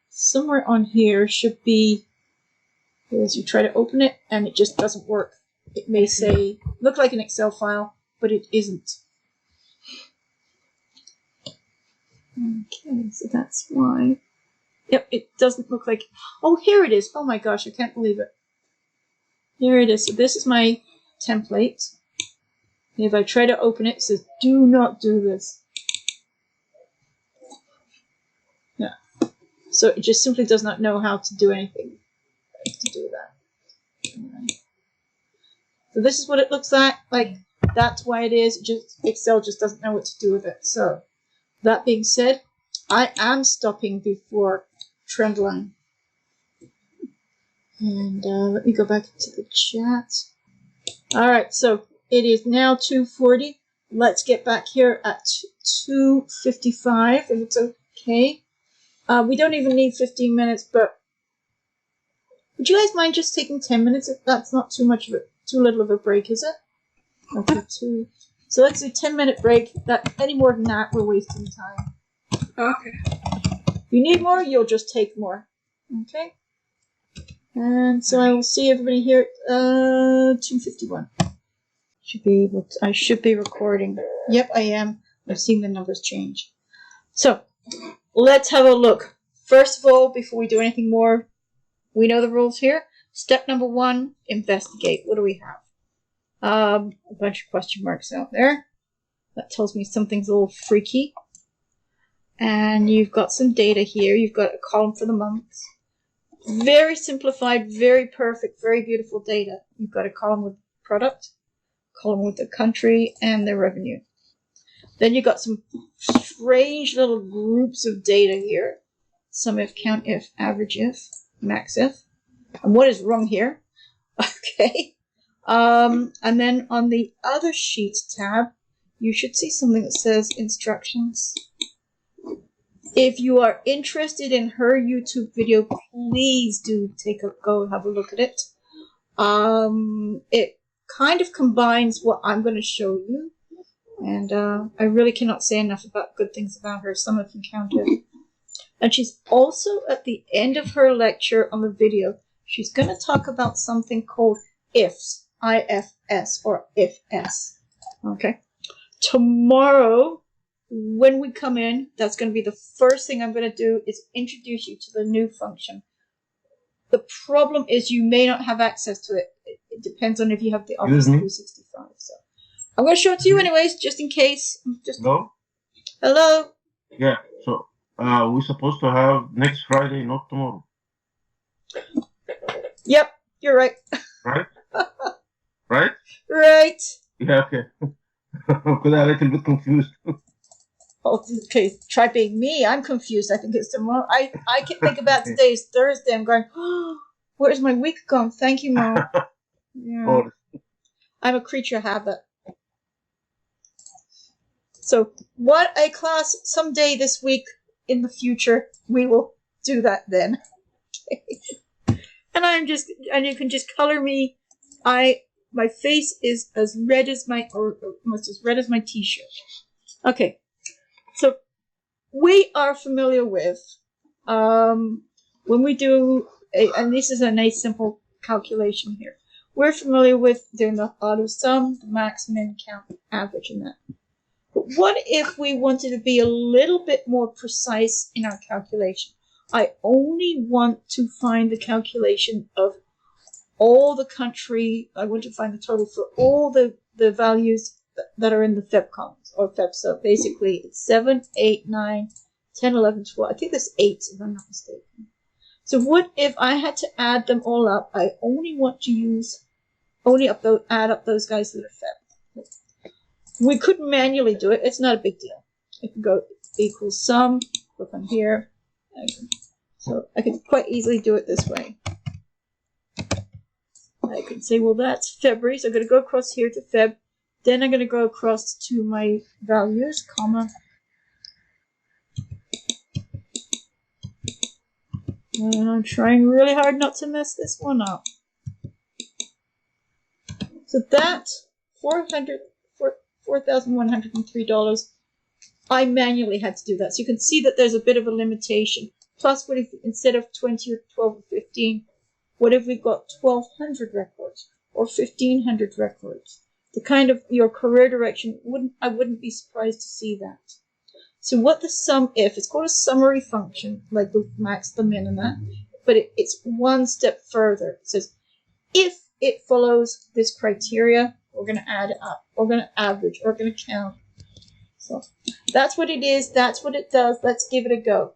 somewhere on here should be, as you try to open it and it just doesn't work. It may say, look like an Excel file, but it isn't. Okay, so that's why. Yep, it doesn't look like. Oh, here it is. Oh my gosh, I can't believe it. Here it is. So this is my template. And if I try to open it, it says, do not do this. Yeah. So it just simply does not know how to do anything to do that. So this is what it looks like. Like, that's why it is. Excel just doesn't know what to do with it. So, that being said, I am stopping before trendline. And let me go back into the chat. Alright, so it is now 2:40. Let's get back here at 2:55, if it's okay. We don't even need 15 minutes, but would you guys mind just taking 10 minutes if that's not too little of a break, is it? Okay, so let's do 10-minute break. Any more than that, we're wasting time. Okay. If you need more, you'll just take more. Okay? And so I will see everybody here at 2:51. I should be recording. Yep, I am. I've seen the numbers change. So, let's have a look. First of all, before we do anything more, we know the rules here. Step number 1, investigate. What do we have? A bunch of question marks out there. That tells me something's a little freaky. And you've got some data here. You've got a column for the months. Very simplified, very perfect, very beautiful data. You've got a column with product, column with the country, and the revenue. Then you've got some strange little groups of data here. Sum if, count if, average if, max if. And what is wrong here? Okay. And then on the other sheets tab, you should see something that says instructions. If you are interested in her YouTube video, please do go have a look at it. It kind of combines what I'm going to show you. And I really cannot say enough about good things about her. Some of you counted. And she's also at the end of her lecture on the video. She's going to talk about something called ifs. IFS or ifs. Okay. Tomorrow, when we come in, that's going to be the first thing I'm going to do is introduce you to the new function. The problem is you may not have access to it. It depends on if you have the Office 365. So I'm going to show it to you anyways, just in case. No? Hello? Yeah, so we're supposed to have next Friday, not tomorrow. Yep, you're right. Right? Right? Right. Yeah, okay. Because I'm a little bit confused. Oh, okay, try being me. I'm confused. I think it's tomorrow. I can think about today is Thursday. I'm going, oh, where's my week gone? Thank you, Mom. Yeah. Oh, I'm a creature of habit. So, what a class someday this week in the future, we will do that then. And you can just color me. My face is as red as almost as red as my t-shirt. Okay. So, we are familiar with, when we do, and this is a nice simple calculation here. We're familiar with doing the auto sum, the max, min, count, average, and that. But what if we wanted to be a little bit more precise in our calculation? I only want to find the calculation of all the country. I want to find the total for all the values that are in the Feb columns. or Feb. So basically it's 7, 8, 9, 10, 11, 12. I think there's 8 if I'm not mistaken. So what if I had to add them all up? I only want to add up those guys that are Feb. We could manually do it. It's not a big deal. I can go equals sum, click on here. So I can quite easily do it this way. I can say, well, that's February, so I'm going to go across here to Feb. Then I'm going to go across to my values, comma. And I'm trying really hard not to mess this one up. So that $4,103, I manually had to do that. So you can see that there's a bit of a limitation. Plus, what if instead of 20 or 12 or 15, what if we've got 1,200 records or 1,500 records? The kind of your career direction, I wouldn't be surprised to see that. So what the sum if, it's called a summary function, like the max, the min and that, but it's one step further. It says, if it follows this criteria, we're going to add it up, we're going to average, we're going to count. So that's what it is, that's what it does, let's give it a go.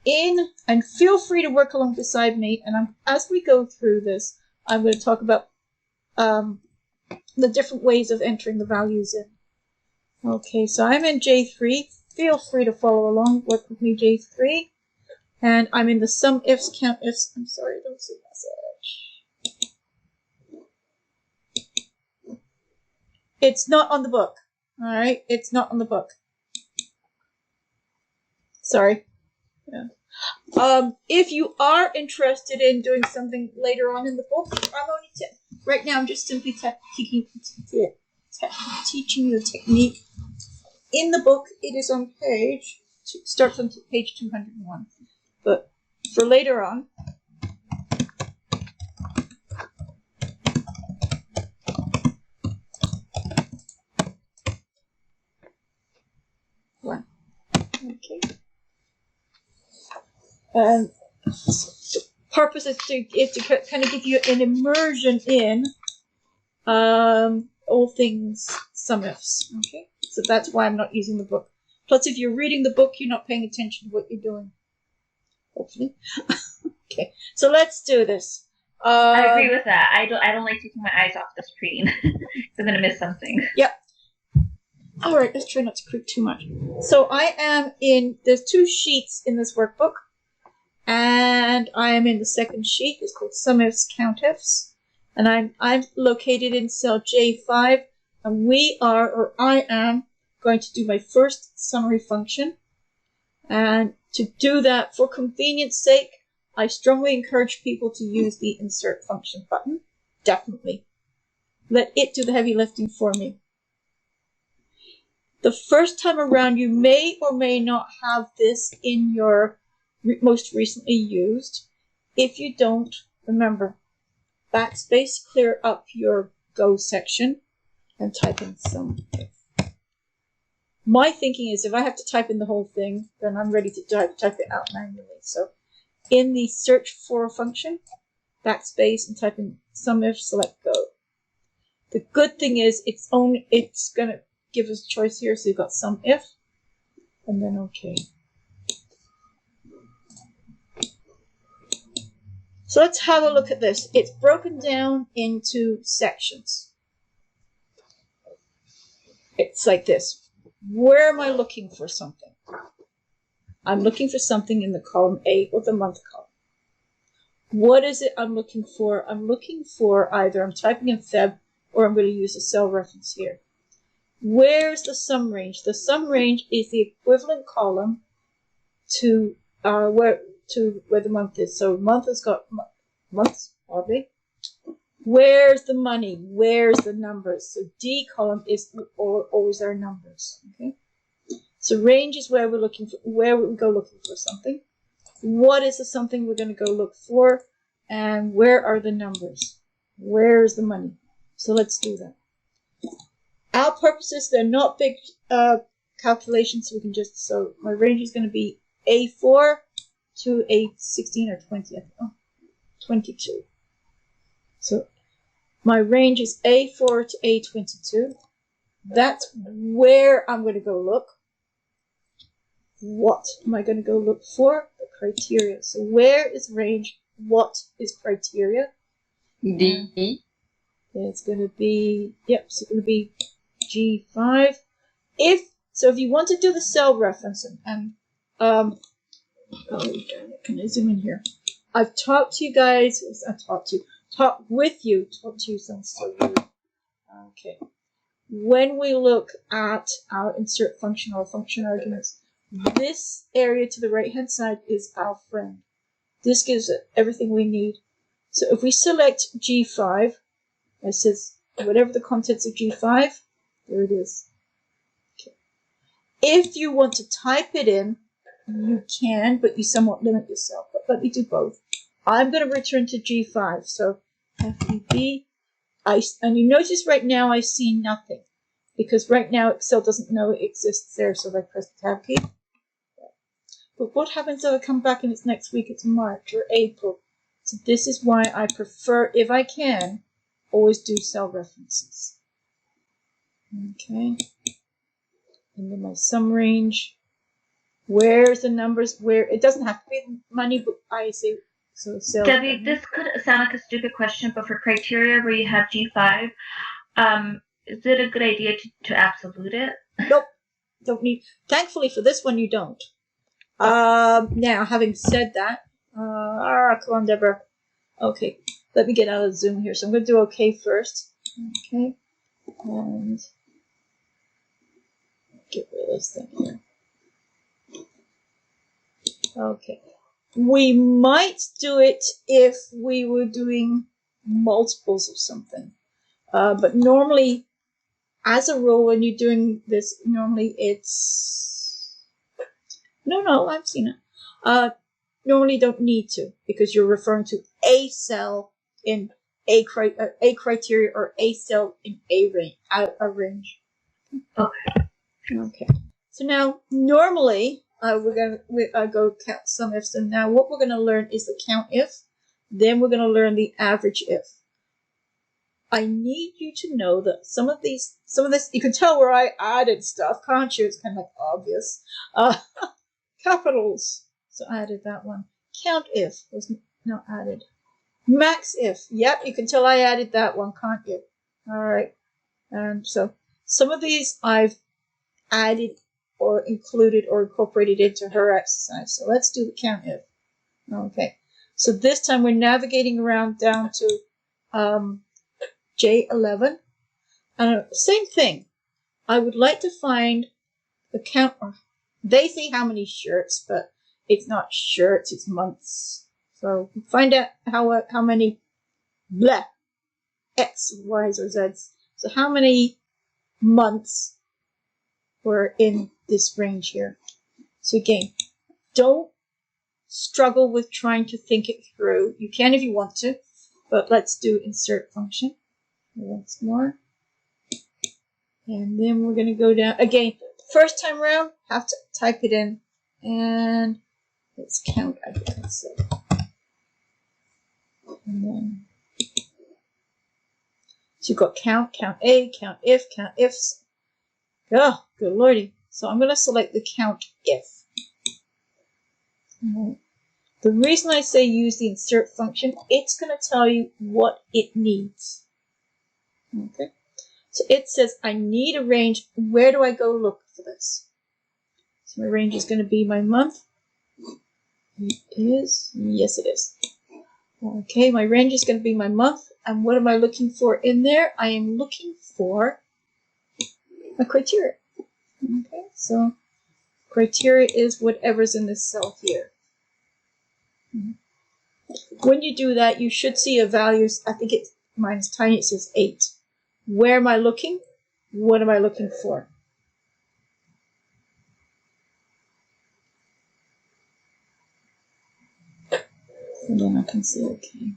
And feel free to work along beside me, and as we go through this, I'm going to talk about the different ways of entering the values in. Okay, so I'm in J3. Feel free to follow along, work with me, J3. And I'm in the sum ifs, count ifs. I'm sorry, I don't see message. It's not on the book. Alright, it's not on the book. Sorry. Yeah. If you are interested in doing something later on in the book, right now I'm just simply teaching you a technique. In the book, it is on starts on page 201. But for later on, okay. And the purpose is to kind of give you an immersion in all things sum ifs. Okay, so that's why I'm not using the book. Plus, if you're reading the book, you're not paying attention to what you're doing. Hopefully. Okay, so let's do this. I agree with that. I don't like taking my eyes off the screen. I'm gonna miss something. Yep. All right, let's try not to creep too much. So there's 2 sheets in this workbook, and I am in the second sheet. It's called sum ifs, count ifs, and I'm located in cell J5, and I am going to do my first summary function. And to do that, for convenience sake, I strongly encourage people to use the insert function button. Definitely. Let it do the heavy lifting for me. The first time around, you may or may not have this in your most recently used. If you don't, remember, backspace, clear up your Go section, and type in sum if. My thinking is if I have to type in the whole thing, then I'm ready to type it out manually. So in the search for a function, backspace, and type in sum if, select Go. The good thing is it's going to give us a choice here. So you've got sum if, and then OK. So let's have a look at this. It's broken down into sections. It's like this. Where am I looking for something? I'm looking for something in the column A or the month column. What is it I'm looking for? I'm looking for either I'm typing in Feb or I'm going to use a cell reference here. Where's the sum range? The sum range is the equivalent column to where the month is. So month has got months, oddly. Where's the money? Where's the numbers? So D column is always our numbers. Okay. So range is where we go looking for something. What is the something we're going to go look for? And where are the numbers? Where's the money? So let's do that. Our purposes, they're not big calculations, so my range is going to be A4 to A16 or 20. 22. So my range is A4 to A22. That's where I'm going to go look. What am I going to go look for? The criteria. So where is range? What is criteria? D. It's going to be, yep, so it's going to be G5. If you want to do the cell referencing, and oh, can I zoom in here? I've talked to you guys. Talked with you. Sounds so weird. Okay. When we look at our insert function or function arguments, this area to the right hand side is our friend. This gives it everything we need. So if we select G5, it says whatever the contents of G5, there it is. Okay. If you want to type it in, you can, but you somewhat limit yourself. But let me do both. I'm going to return to G5. So FEB, and you notice right now I see nothing, because right now Excel doesn't know it exists there. So if I press the tab key. But what happens if I come back and it's next week, it's March or April? So this is why I prefer, if I can, always do cell references. Okay. And then my sum range. Where's the numbers? Where it doesn't have to be money, but I say so. Cell. Debbie, this could sound like a stupid question, but for criteria where you have G5, is it a good idea to absolute it? Nope. Don't need. Thankfully for this one, you don't. Now, having said that, come on, Deborah. Okay, let me get out of Zoom here. So I'm going to do OK first. Okay, and get rid of this thing here. Okay, we might do it if we were doing multiples of something, but normally, as a rule, when you're doing this, normally it's no, I've seen it. Normally don't need to, because you're referring to a cell in a criteria or a cell in a range. Okay. So now normally we're gonna go count some ifs, and now what we're gonna learn is the count if. Then we're gonna learn the average if. I need you to know that some of this you can tell where I added stuff, can't you? It's kind of like obvious. Capitals. So I added that one. Count if was not added. Max if. Yep, you can tell I added that one, can't you? All right. So some of these I've added or included or incorporated into her exercise. So let's do the count if. Okay. So this time we're navigating around down to J11. Same thing. I would like to find the count. They say how many shirts, but it's not shirts, it's months. So find out how many X, Y's, or Z's. So how many months were in this range here. So again, don't struggle with trying to think it through. You can if you want to, but let's do insert function once more. And then we're going to go down again. First time around, have to type it in, and let's count. I think that's it. And then, so you've got count A, count ifs. Oh, good lordy. So I'm going to select the count if. Right. The reason I say use the insert function, it's going to tell you what it needs. Okay. So it says, I need a range. Where do I go look for this? So my range is going to be my month. It is. Yes, it is. Okay, my range is going to be my month. And what am I looking for in there? I am looking for a criteria. Okay, so criteria is whatever's in this cell here. When you do that, you should see a value. I think mine's tiny. It says 8. Where am I looking? What am I looking for? And then I can say okay.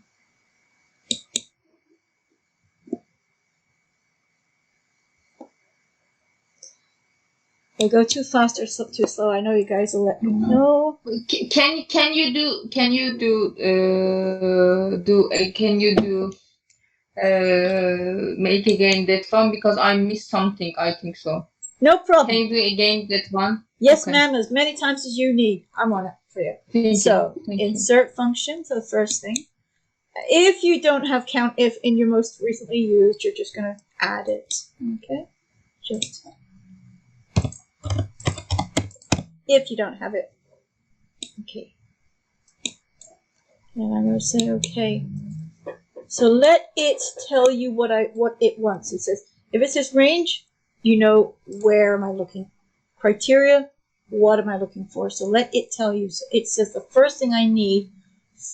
If I go too fast or too slow, I know you guys will let me know. Can you do make again that one because I missed something. I think so. No Can problem. you do again that one? Yes, Okay. ma'am, as many times as you need. I'm on it for you. Thank So, you. Thank you. insert function, so the first thing. If you don't have count if in your most recently used, you're just going to add it. Okay? Just if you don't have it. Okay. And I'm going to say okay. So let it tell you what it wants. It says, if it says range, you know where am I looking. Criteria, what am I looking for? So let it tell you. So it says the first thing I need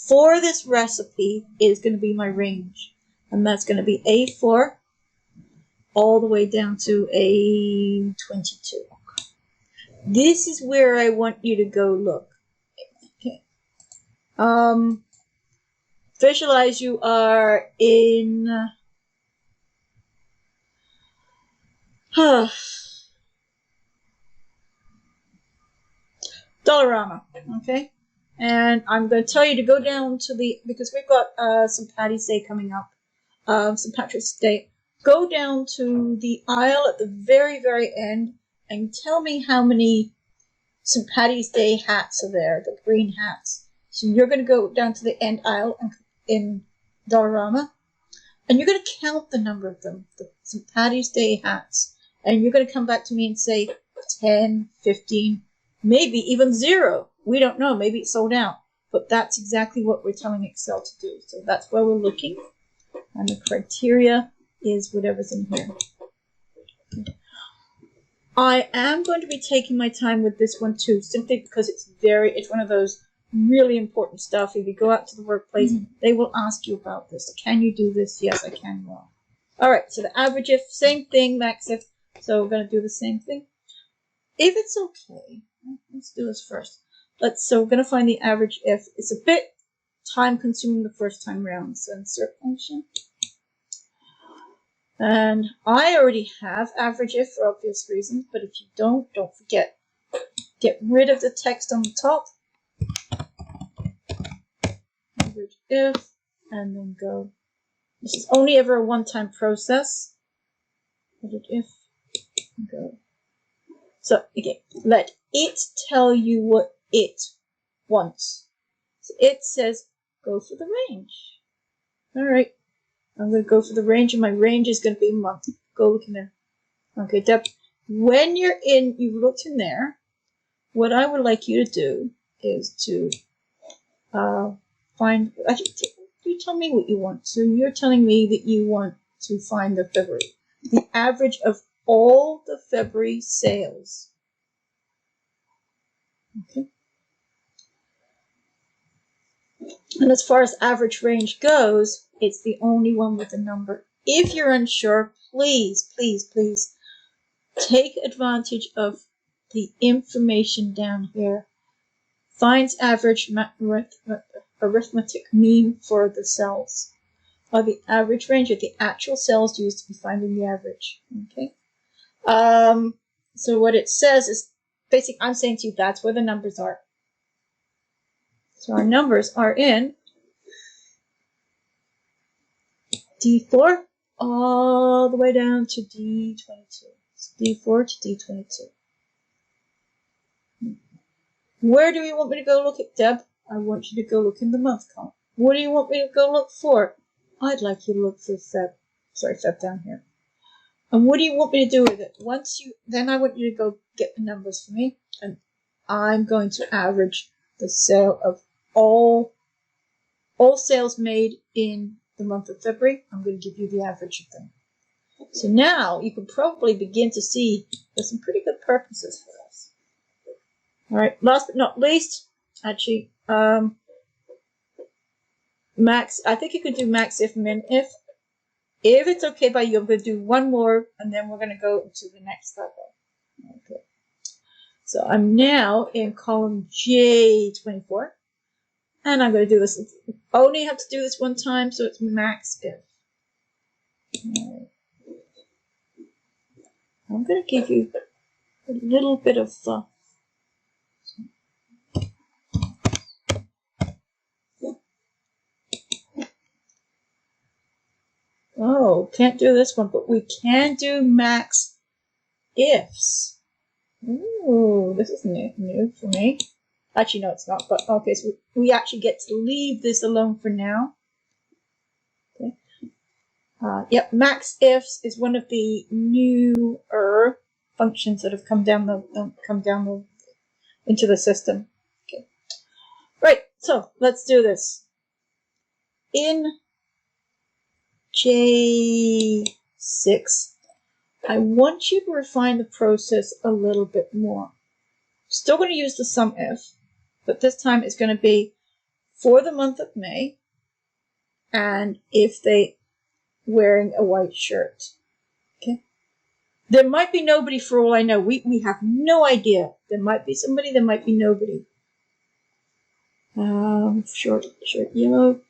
for this recipe is going to be my range. And that's going to be A4 all the way down to A22. This is where I want you to go look. Okay. Visualize you are in Dollarama, okay? And I'm going to tell you to go down to because we've got some Paddy's Day coming up, St. Patrick's Day. Go down to the aisle at the very, very end and tell me how many St. Paddy's Day hats are there, the green hats. So you're going to go down to the end aisle in Dollarama, and you're going to count the number of them, the St. Paddy's Day hats. And you're going to come back to me and say 10, 15, maybe even 0. We don't know. Maybe it's sold out. But that's exactly what we're telling Excel to do. So that's where we're looking. And the criteria is whatever's in here. I am going to be taking my time with this one too, simply because it's one of those really important stuff. If you go out to the workplace, they will ask you about this. Can you do this? Yes, I can. Well. All right, so the average if, same thing, max if. So we're going to do the same thing. If it's okay, let's do this first. So we're going to find the average if. It's a bit time consuming the first time round. So insert function. And I already have average if for obvious reasons, but if you don't forget. Get rid of the text on the top. Average if, and then go. This is only ever a one-time process. Average if, go. So again, let it tell you what it wants. So it says go for the range. All right, I'm going to go for the range, and my range is going to be month. Go look in there. Okay, Deb. When you've looked in there, what I would like you to do is to find. Actually, you tell me what you want. So you're telling me that you want to find the February, the average of all the February sales. Okay. And as far as average range goes, it's the only one with a number. If you're unsure, please, please, please take advantage of the information down here. Finds average arithmetic mean for the cells. Or the average range of the actual cells used to be finding the average. Okay. So what it says is, basically, I'm saying to you, that's where the numbers are. So our numbers are in D4 all the way down to D22. So D4 to D22. Where do you want me to go look at, Deb? I want you to go look in the month column. What do you want me to go look for? I'd like you to look for Feb. Sorry, Feb down here. And what do you want me to do with it? Then I want you to go get the numbers for me, and I'm going to average the sale of all sales made in the month of February. I'm going to give you the average of them. So now you can probably begin to see there's some pretty good purposes for us. All right, last but not least, actually, max. I think you could do max if, min if. If it's okay by you, I'm going to do one more, and then we're going to go to the next level. Okay. So I'm now in column J24, and I'm going to do this. I only have to do this one time, so it's max if. Right. I'm going to give you a little bit of Oh, can't do this one, but we can do max ifs. Ooh, this is new for me. Actually, no, it's not, but okay, so we actually get to leave this alone for now. Okay. Yep, max ifs is one of the newer functions that have come down into the system. Okay. Right, so let's do this. In J6, I want you to refine the process a little bit more. Still going to use the sum if, but this time it's going to be for the month of May, and if they wearing a white shirt. Okay. There might be nobody for all I know. We have no idea. There might be somebody, there might be nobody. Short yellow.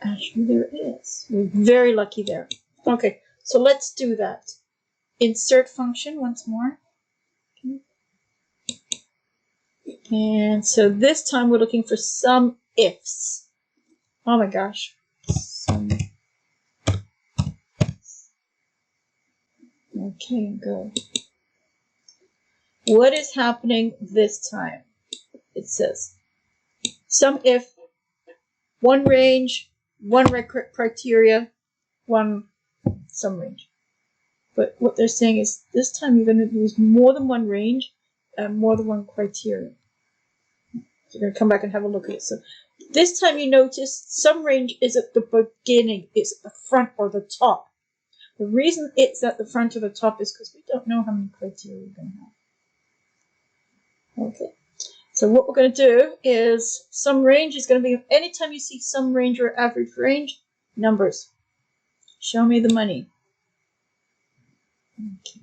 Actually, there is. We're very lucky there. Okay, so let's do that. Insert function once more. Okay. And so this time we're looking for some ifs. Oh my gosh. Okay, good. What is happening this time? It says some if, one range, one criteria, one some range. But what they're saying is this time you're going to use more than one range and more than one criteria. So we're going to come back and have a look at it. So this time you notice some range is at the beginning, it's at the front or the top. The reason it's at the front or the top is because we don't know how many criteria we're going to have. Okay. So what we're going to do is some range is going to be, anytime you see some range or average range, numbers. Show me the money. Okay.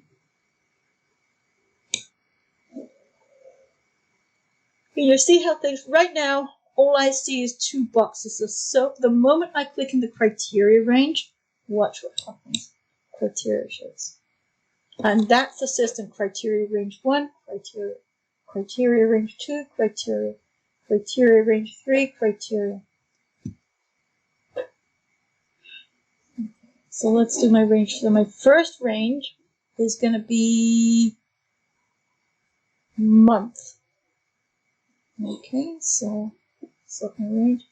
You see how things, right now, all I see is two boxes. So the moment I click in the criteria range, watch what happens. Criteria shows. And that's the system. Criteria range 1, criteria. Criteria range 2, criteria. Criteria range 3, criteria. So let's do my range. So my first range is going to be month. Okay, so select my range.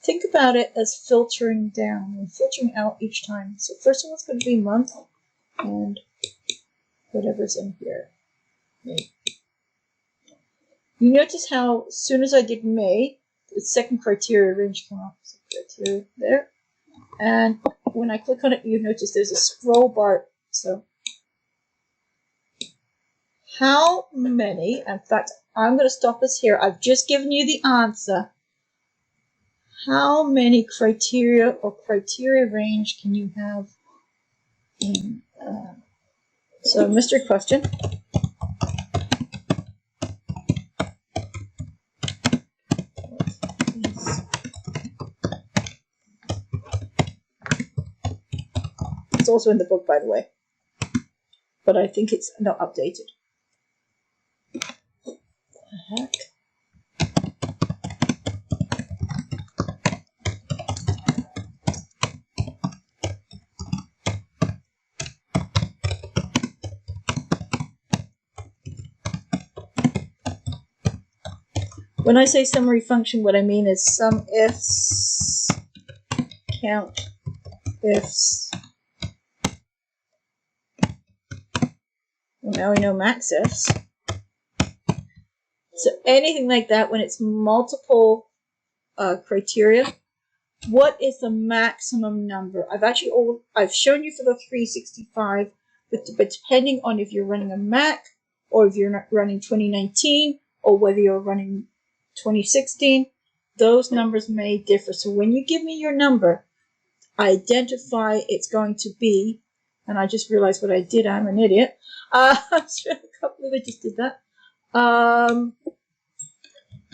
Think about it as filtering down and filtering out each time. So first one is going to be month and whatever's in here. May. You notice how as soon as I did May, the second criteria range came up. So criteria there. And when I click on it, you notice there's a scroll bar. So how many, in fact, I'm going to stop us here. I've just given you the answer. How many criteria or criteria range can you have in, so mystery question. It's also in the book, by the way, but I think it's not updated. What the heck? When I say summary function, what I mean is sum ifs, count ifs. Well, now we know max ifs. So anything like that, when it's multiple criteria, what is the maximum number? I've shown you for the 365, but depending on if you're running a Mac or if you're not running 2019 or whether you're running 2016, those numbers may differ. So when you give me your number, identify it's going to be, and I just realized what I did. I'm an idiot. I can't believe I just did that.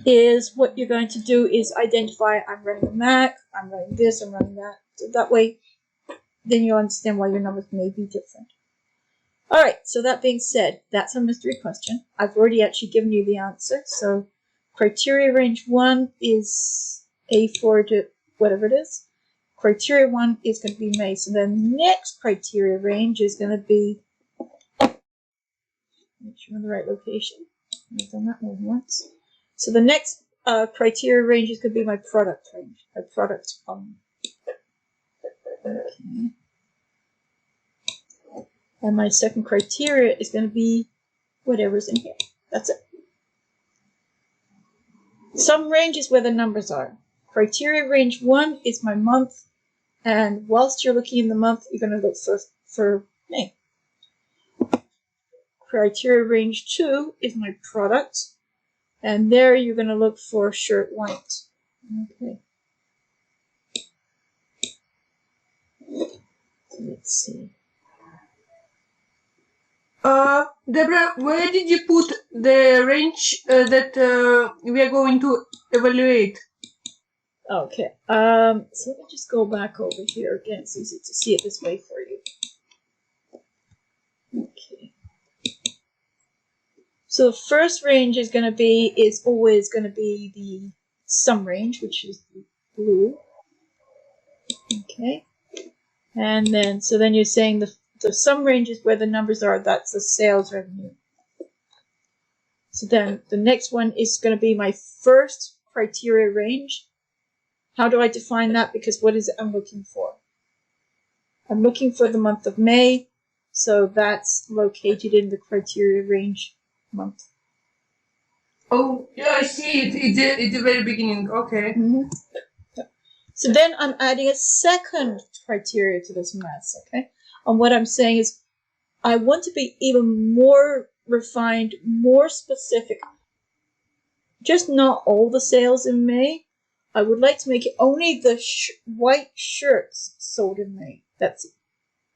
Is what you're going to do is identify I'm running a Mac, I'm running this, I'm running that. So that way, then you'll understand why your numbers may be different. Alright, so that being said, that's a mystery question. I've already actually given you the answer. So criteria range 1 is A4 to whatever it is. criteria 1 is going to be May. So the next criteria range is going to be, make sure I'm in the right location. I've done that more than once. So the next criteria range is going to be my product range, my product column. Okay. And my second criteria is going to be whatever's in here. That's it. Sum range is where the numbers are. Criteria range 1 is my month, and whilst you're looking in the month, you're going to look for May. Criteria range 2 is my product, and there you're going to look for shirt white. Okay. Let's see. Deborah, where did you put the range that we are going to evaluate? Okay. So let me just go back over here again. It's easy to see it this way for you. Okay. So the first range is always going to be the sum range, which is the blue. Okay. And then, so then you're saying the sum range is where the numbers are. That's the sales revenue. So then the next one is going to be my first criteria range. How do I define that? Because what is it I'm looking for? I'm looking for the month of May. So that's located in the criteria range month. Oh, yeah, I see it. It's the very beginning. Okay. Mm-hmm. So then I'm adding a second criteria to this mess, okay? And what I'm saying is I want to be even more refined, more specific. Just not all the sales in May. I would like to make it only the white shirts sold in May. That's the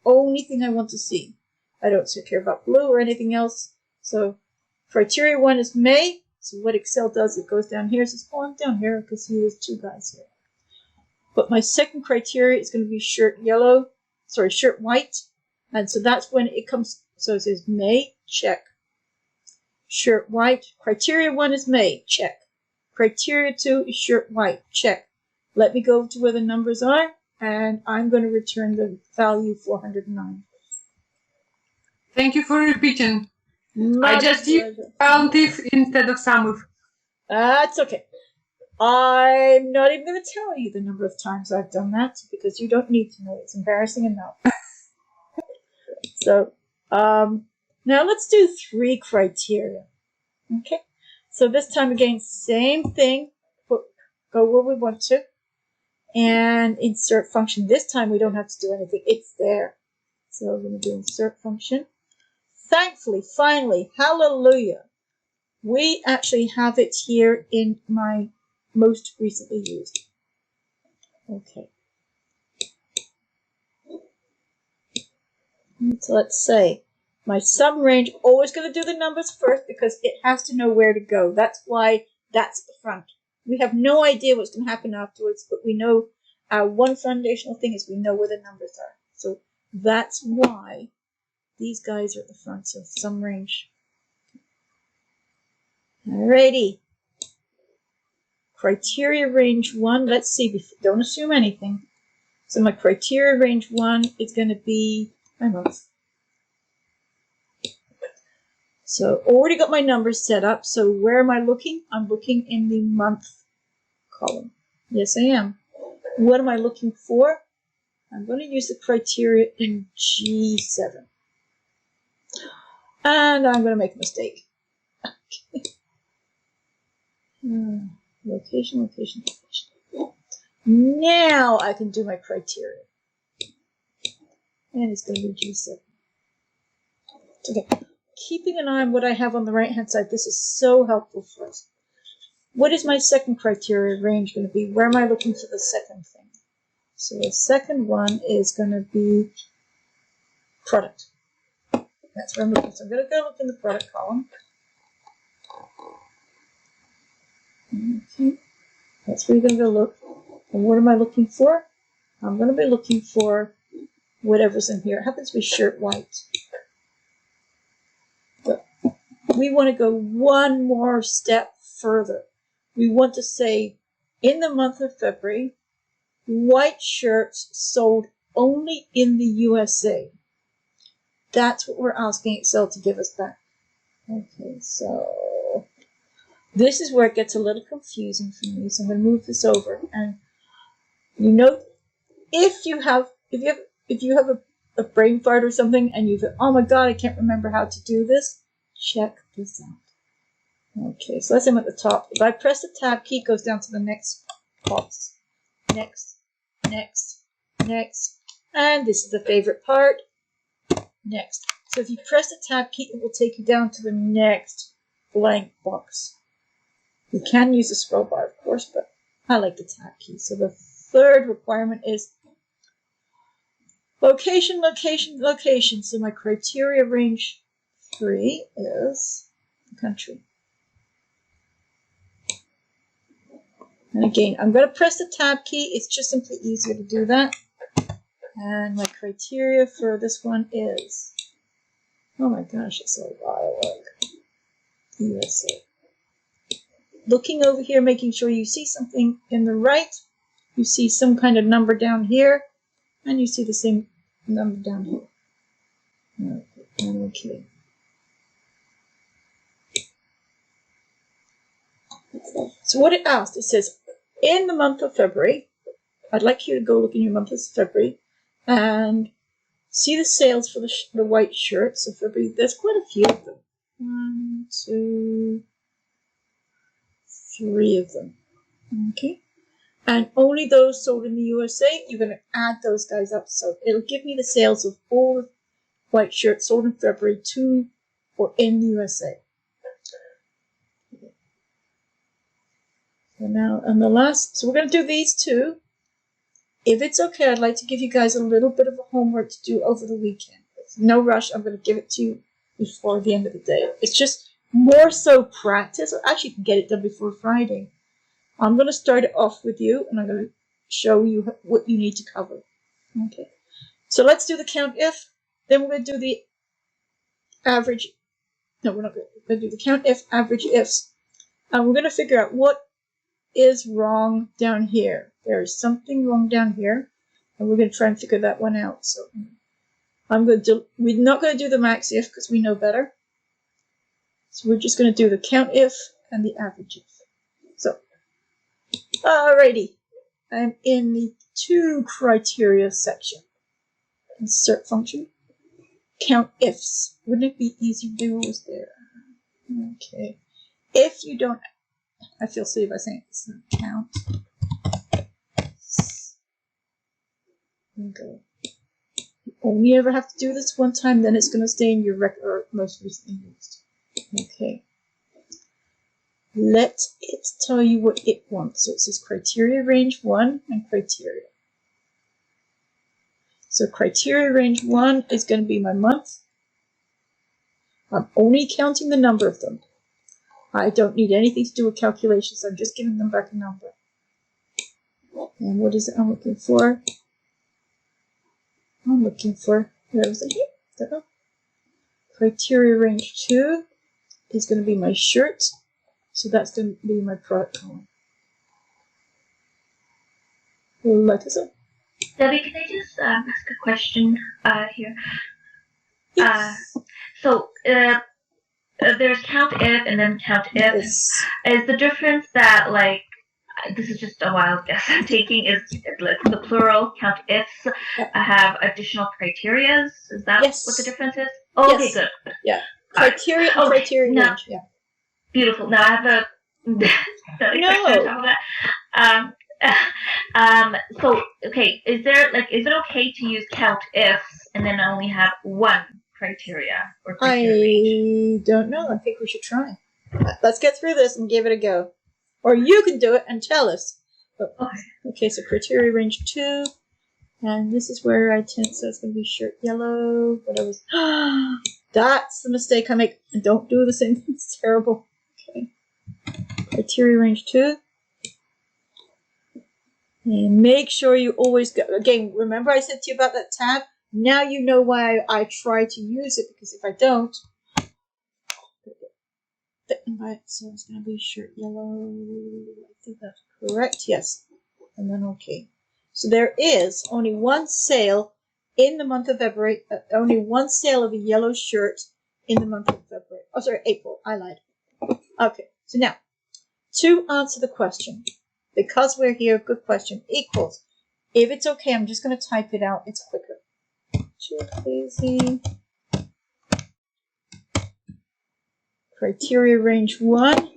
only thing I want to see. I don't care about blue or anything else. So criteria 1 is May. So what Excel does, it goes down here. It says, oh, I'm down here because there's 2 guys here. But my second criteria is going to be shirt white. And so that's when it comes, so it says May, check. Shirt white. Criteria 1 is May, check. Criteria 2 is shirt white, check. Let me go to where the numbers are, and I'm going to return the value 409. Thank you for repeating. My I just pleasure. used count if instead of sum if. That's okay. I'm not even going to tell you the number of times I've done that because you don't need to know. It's embarrassing enough. So, now let's do 3 criteria. Okay. So this time again, same thing. Go where we want to. And insert function. This time we don't have to do anything. It's there. So we're going to do insert function. Thankfully, finally, hallelujah, we actually have it here in my most recently used. Okay. So let's say my sum range, always going to do the numbers first because it has to know where to go. That's why that's the front. We have no idea what's going to happen afterwards, but we know our one foundational thing is we know where the numbers are. So that's why these guys are at the front. So sum range. Alrighty. Criteria range 1. Let's see. Don't assume anything. So my criteria range 1 is going to be my month. So already got my numbers set up. So where am I looking? I'm looking in the month column. Yes, I am. What am I looking for? I'm going to use the criteria in G7. And I'm going to make a mistake. Okay. Location. Now I can do my criteria. And it's going to be G7. Okay. Keeping an eye on what I have on the right-hand side, this is so helpful for us. What is my second criteria range going to be? Where am I looking for the second thing? So the second one is going to be product. That's where I'm looking. So I'm going to go look in the product column. Okay. That's where you're going to go look. And what am I looking for? I'm going to be looking for whatever's in here. It happens to be shirt white. But we want to go one more step further. We want to say, in the month of February, white shirts sold only in the USA. That's what we're asking Excel to give us back. Okay, so this is where it gets a little confusing for me. So I'm going to move this over, and you know, if you have a brain fart or something, and you go, oh my god, I can't remember how to do this. Check this out. Okay, so let's say I'm at the top. If I press the tab key, it goes down to the next box. Next, next, next, and this is the favorite part. Next. So if you press the tab key, it will take you down to the next blank box. You can use the scroll bar, of course, but I like the tab key. So the third requirement is location, location, location. So my criteria range 3 is country. And again, I'm going to press the tab key. It's just simply easier to do that. And my criteria for this one is, oh my gosh, it's a lot of work. USA. Looking over here, making sure you see something in the right. You see some kind of number down here. And you see the same number down here. Okay. So what it asked, it says, in the month of February, I'd like you to go look in your month of February and see the sales for the white shirts. So February, there's quite a few of them. 1, 2, 3 of them. Okay. And only those sold in the USA, you're going to add those guys up. So it'll give me the sales of all the white shirts sold in February to or in the USA. So now, and the last, so we're going to do these two. If it's okay, I'd like to give you guys a little bit of homework to do over the weekend. It's no rush. I'm going to give it to you before the end of the day. It's just more so practice. Actually, you can get it done before Friday. I'm going to start it off with you, and I'm going to show you what you need to cover. Okay. So let's do the count if. Then we're going to do the average. No, we're not going to do the count if, average ifs. And we're going to figure out what is wrong down here. There is something wrong down here, and we're going to try and figure that one out. So we're not going to do the max if because we know better. So we're just going to do the count if and the average if. So, alrighty, I'm in the 2 criteria section. Insert function. Count ifs. Wouldn't it be easy to do what was there? Okay. If you don't, I feel silly by saying it's count. Go. You only ever have to do this one time, then it's going to stay in your record or most recently used. Okay. Let it tell you what it wants. So it says criteria range 1 and criteria. So criteria range 1 is going to be my month. I'm only counting the number of them. I don't need anything to do with calculations. I'm just giving them back a number. And what is it I'm looking for? Where was it here? Don't know. Criteria range 2 is going to be my shirt. So that's going to be my product column. Like I said. Debbie, can I just ask a question here? Yes. So there's count if and then count if. Yes. Is the difference that, like, this is just a wild guess I'm taking, is like the plural count ifs have additional criterias? Is that Yes. what the difference is? Oh, okay, Yes. good. Yeah. Criteria and criteria now, range. Yeah. Beautiful. Now I have a question on top of that. So okay, is it okay to use count ifs and then only have one criteria or criteria range? I don't know. I think we should try. Let's get through this and give it a go. Or you can do it and tell us. Okay, so criteria range 2. And this is where I tend, so it's going to be shirt yellow. But I was, that's the mistake I make. And don't do the same thing. It's terrible. Okay. Criteria range 2. And make sure you always go. Again, remember I said to you about that tab? Now you know why I try to use it, because if I don't, so it's going to be shirt yellow. I think that's correct. Yes. And then okay. So there is only one sale in the month of February, only one sale of a yellow shirt in the month of February. Oh, sorry, April. I lied. Okay, so now, to answer the question, because we're here, good question, equals. If it's okay, I'm just going to type it out. It's quicker. Too easy. Criteria range 1.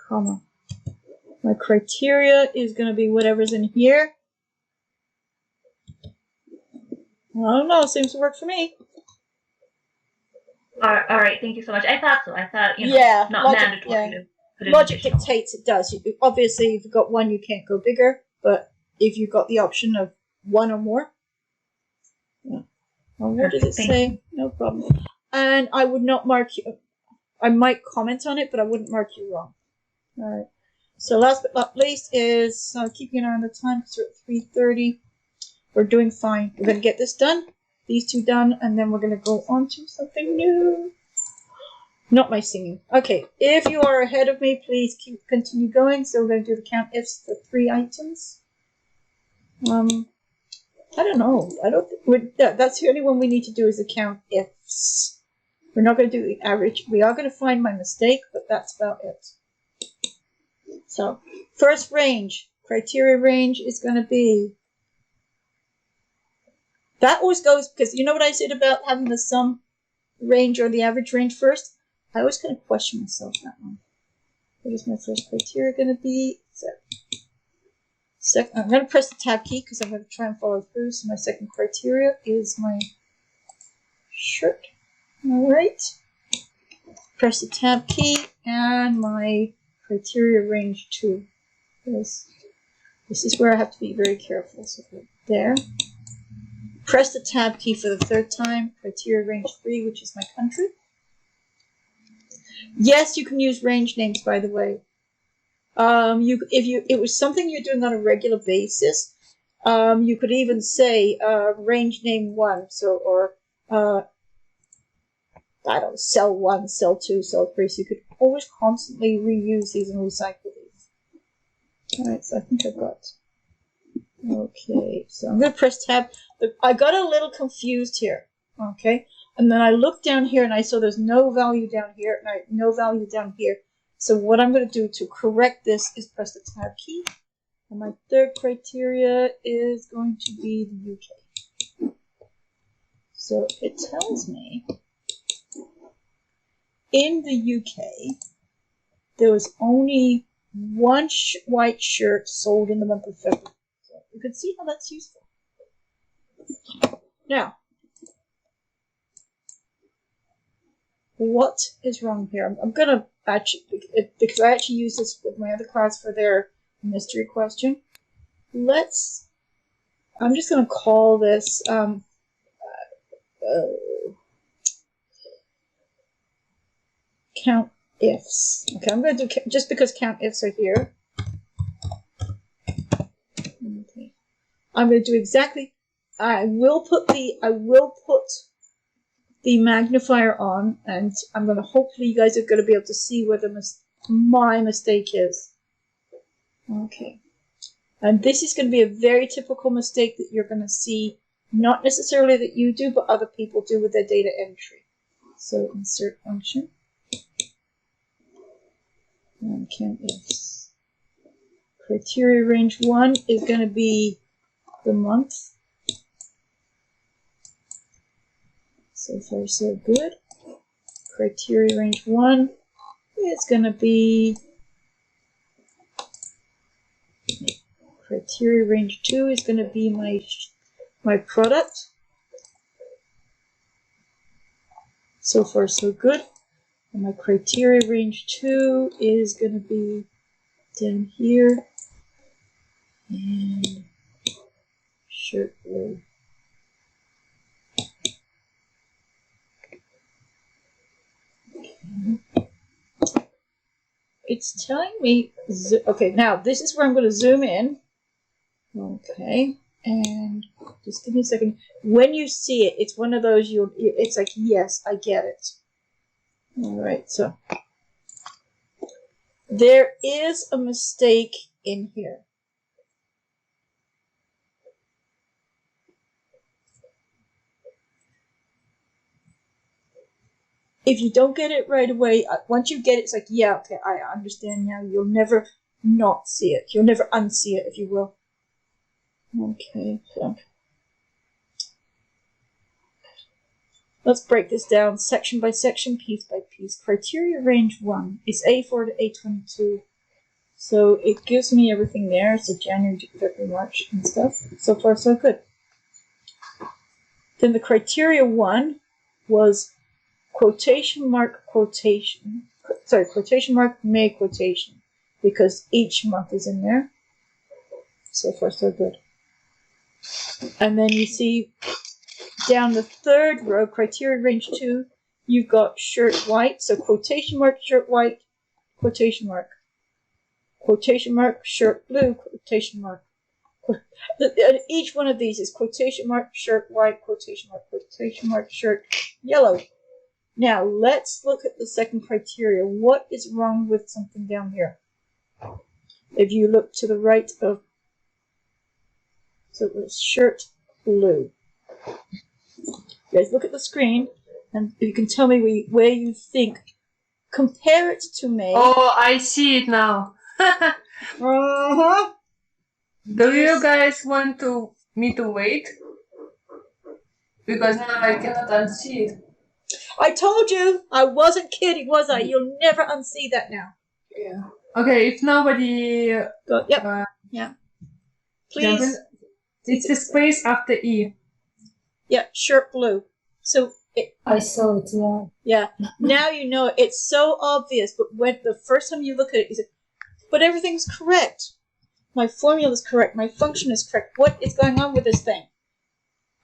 Comma. My criteria is going to be whatever's in here. I don't know. Seems to work for me. All right, thank you so much. I thought so. I thought, Yeah, not logic, mandatory yeah. to put in Logic additional. dictates it does. Obviously, if you've got one, you can't go bigger. But if you've got the option of one or more, yeah. Well, what does it Perfect, thank say? No problem. And I would not mark you. I might comment on it, but I wouldn't mark you wrong. All right. So last but not least is keeping an eye on the time because we're at 3:30. We're doing fine. We're going to get this done, these two done, and then we're going to go on to something new. Not my singing. Okay, if you are ahead of me, please continue going. So we're going to do the count ifs for 3 items. I don't know. That's the only one we need to do is the count ifs. We're not going to do the average. We are going to find my mistake, but that's about it. So, first range, criteria range is going to be. That always goes, because you know what I said about having the sum range or the average range first? I always kind of question myself that one. What is my first criteria going to be? I'm going to press the tab key because I'm going to try and follow through. So my second criteria is my shirt. All right. Press the tab key and my criteria range 2. This is where I have to be very careful. So there. Press the tab key for the 3rd time. Criteria range 3, which is my country. Yes, you can use range names, by the way. If it was something you're doing on a regular basis, you could even say range name 1. So I don't know, cell 1, cell 2, cell 3. So you could always constantly reuse these and recycle these. All right, so I think I've got. Okay, so I'm going to press tab. I got a little confused here. Okay, and then I looked down here and I saw there's no value down here and no value down here. So what I'm going to do to correct this is press the tab key. And my 3rd criteria is going to be the UK. So it tells me in the UK there was only one white shirt sold in the month of February. So you can see how that's useful. Now, what is wrong here? I'm going to actually, because I actually use this with my other class for their mystery question. I'm just going to call this, count ifs. Okay, I'm going to do, just because count ifs are here. Okay. I'm going to do exactly, I will put the magnifier on, and I'm going to, hopefully you guys are going to be able to see where my mistake is. Okay. And this is going to be a very typical mistake that you're going to see, not necessarily that you do, but other people do with their data entry. So insert function. And count ifs. Criteria range 1 is going to be the month. So far, so good. Criteria range 1 is going to be. Criteria range 2 is going to be my product. So far, so good. And my criteria range 2 is going to be down here. And shirt blue. It's telling me, okay, now this is where I'm going to zoom in. Okay, and just give me a second. When you see it, it's one of those, it's like, yes, I get it. All right, so There is a mistake in here. If you don't get it right away, once you get it, it's like, yeah, okay, I understand now. You'll never not see it. You'll never unsee it, if you will. Okay, so let's break this down section by section, piece by piece. Criteria range 1 is A4 to A22. So it gives me everything there. So January to February, March and stuff. So far, so good. Then the criteria 1 was quotation mark May quotation, because each month is in there. So far, so good. And then you see down the third row, criteria range 2, you've got shirt white. So quotation mark, shirt white, quotation mark. Quotation mark, shirt blue, quotation mark. Each one of these is quotation mark, shirt white, quotation mark, shirt yellow. Now, let's look at the second criteria. What is wrong with something down here? If you look to the right of, so it was shirt blue. You guys look at the screen, and you can tell me where you think. Compare it to May. Oh, I see it now. Uh-huh. Do you guys want me to wait? Because now I cannot unsee it. I told you! I wasn't kidding, was I? You'll never unsee that now. Yeah. Okay, if nobody... Go, yep. Yeah. Please. It's the space after E. Yeah, shirt blue. So I saw it, yeah. Yeah. Now you know it. It's so obvious, but when the first time you look at it, you say, but everything's correct. My formula is correct. My function is correct. What is going on with this thing?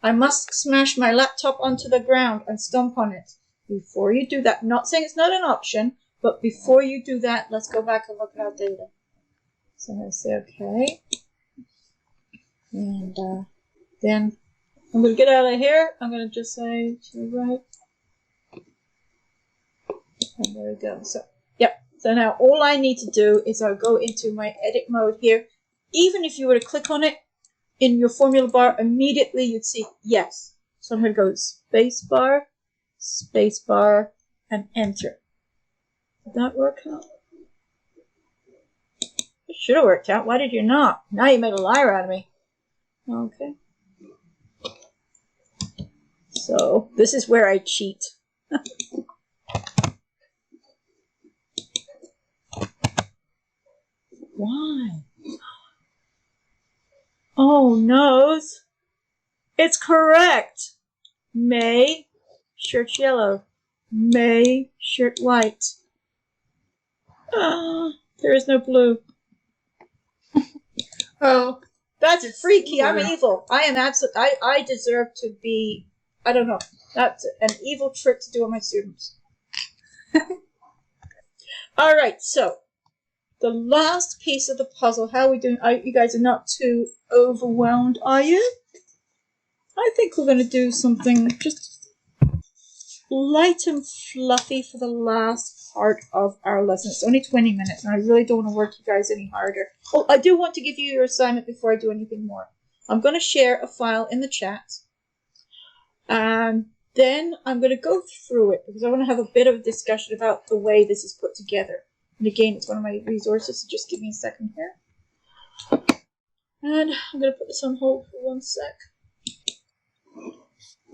I must smash my laptop onto the ground and stomp on it. Before you do that, I'm not saying it's not an option, but before you do that, let's go back and look at our data. So I'm going to say okay. And then I'm going to get out of here. I'm going to just say to the right. And there we go. So, yep. So now all I need to do is I'll go into my edit mode here. Even if you were to click on it in your formula bar, immediately you'd see yes. So I'm going to go space bar, and enter. Did that work out? It should have worked out. Why did you not? Now you made a liar out of me. Okay. So this is where I cheat. Why? Oh, noes. It's correct. May, shirt yellow. May, shirt white. There is no blue. Oh. That's freaky. I'm evil. I am absolute. I deserve to be, I don't know. That's an evil trick to do on my students. All right, so the last piece of the puzzle. How are we doing? You guys are not too overwhelmed, are you? I think we're going to do something just light and fluffy for the last part of our lesson. It's only 20 minutes, and I really don't want to work you guys any harder. Oh, I do want to give you your assignment before I do anything more. I'm going to share a file in the chat, and then I'm going to go through it because I want to have a bit of a discussion about the way this is put together. And again, it's one of my resources, so just give me a second here. And I'm going to put this on hold for 1 sec.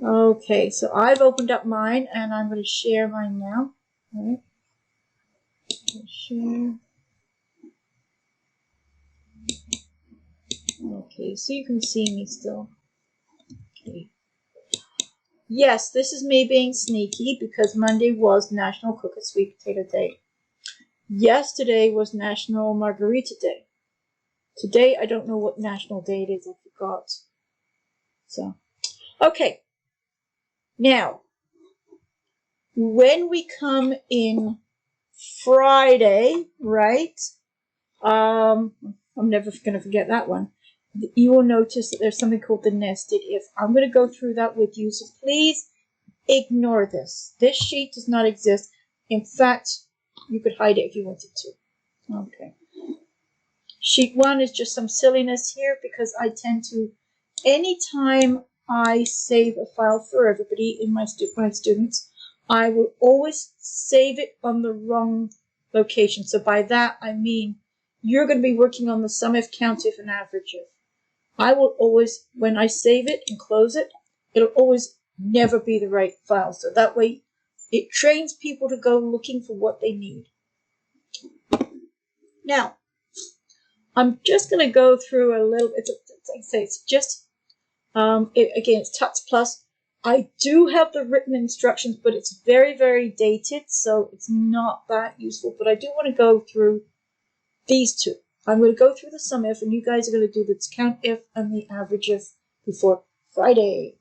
Okay, so I've opened up mine, and I'm going to share mine now. All right. Share. Okay, so you can see me still. Okay. Yes, this is me being sneaky because Monday was National Cook a Sweet Potato Day. Yesterday was National Margarita Day. Today, I don't know what national day it is. I forgot. So, okay. Now, when we come in Friday, right? I'm never going to forget that one. You will notice that there's something called the nested if. I'm going to go through that with you, so please ignore this. This sheet does not exist. In fact, you could hide it if you wanted to. Okay. Sheet 1 is just some silliness here because I tend to, anytime I save a file for everybody in my students, I will always save it on the wrong location. So by that I mean you're going to be working on the sum if, count if, and average if. I will always, when I save it and close it, it'll always never be the right file. So that way it trains people to go looking for what they need. Now, I'm just going to go through a little bit. Like I say, it's just, again, it's Tuts Plus. I do have the written instructions, but it's very, very dated, so it's not that useful. But I do want to go through these two. I'm going to go through the sum if, and you guys are going to do the count if and the average if before Friday.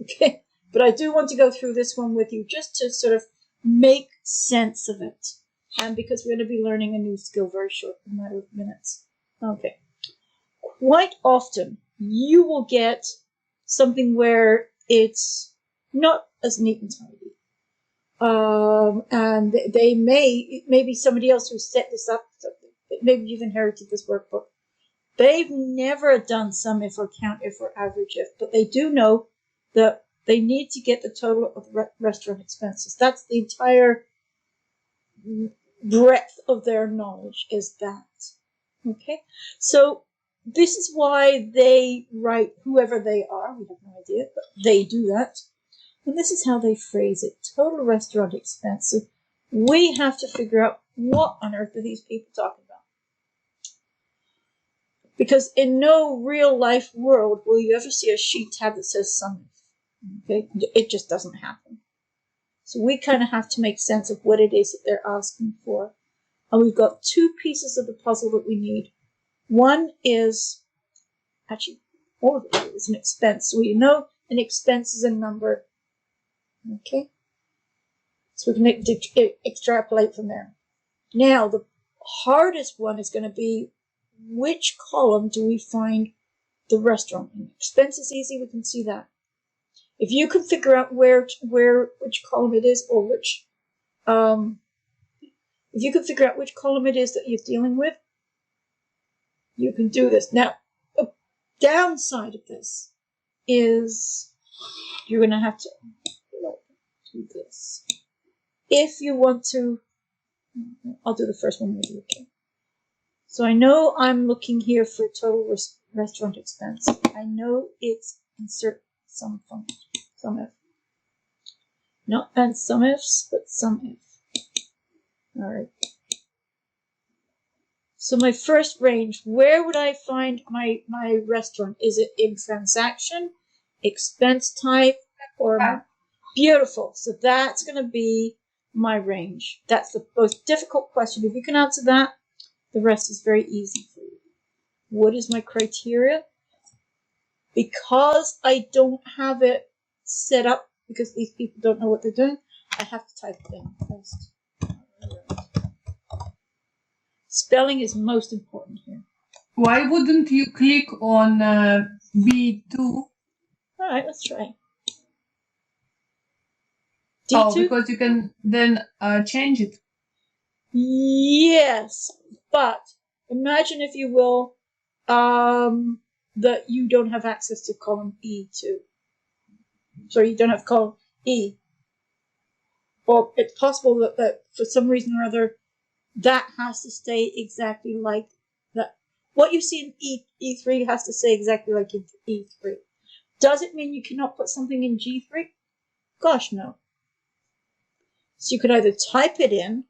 Okay? But I do want to go through this one with you just to sort of make sense of it. And because we're going to be learning a new skill very short, in a matter of minutes. Okay. Quite often, you will get something where it's not as neat and tidy. And it may be somebody else who set this up. Maybe you've inherited this workbook. They've never done sum if or count if or average if, but they do know that they need to get the total of restaurant expenses. That's the entire breadth of their knowledge is that. Okay? So this is why they write whoever they are. We have no idea, but they do that. And this is how they phrase it. Total restaurant expense. So we have to figure out what on earth are these people talking about. Because in no real life world will you ever see a sheet tab that says sum if. Okay? It just doesn't happen. So we kind of have to make sense of what it is that they're asking for. And we've got two pieces of the puzzle that we need. One is, actually, all of it is an expense. So we know an expense is a number. Okay? So we can extrapolate from there. Now, the hardest one is going to be, which column do we find the restaurant in? Expense is easy, we can see that. If you can figure out which column it is, or if you can figure out which column it is that you're dealing with, you can do this. Now, the downside of this is you're going to have to do this. If you want to, I'll do the first one with you, okay? So I know I'm looking here for total restaurant expense. I know it's insert sum function, sum if. Not and sum ifs, but sum if. All right. So my first range, where would I find my restaurant? Is it in transaction, expense type, or beautiful? So that's going to be my range. That's the most difficult question. If you can answer that, the rest is very easy for you. What is my criteria? Because I don't have it set up, because these people don't know what they're doing, I have to type it in first. Spelling is most important here. Why wouldn't you click on B2? All right, let's try. D2? Oh, because you can then change it. Yes, but imagine, if you will, that you don't have access to column E2. Sorry, you don't have column E. Or it's possible that for some reason or other, that has to stay exactly like that. What you see in E3 has to stay exactly like in E3. Does it mean you cannot put something in G3? Gosh, no. So you could either type it in,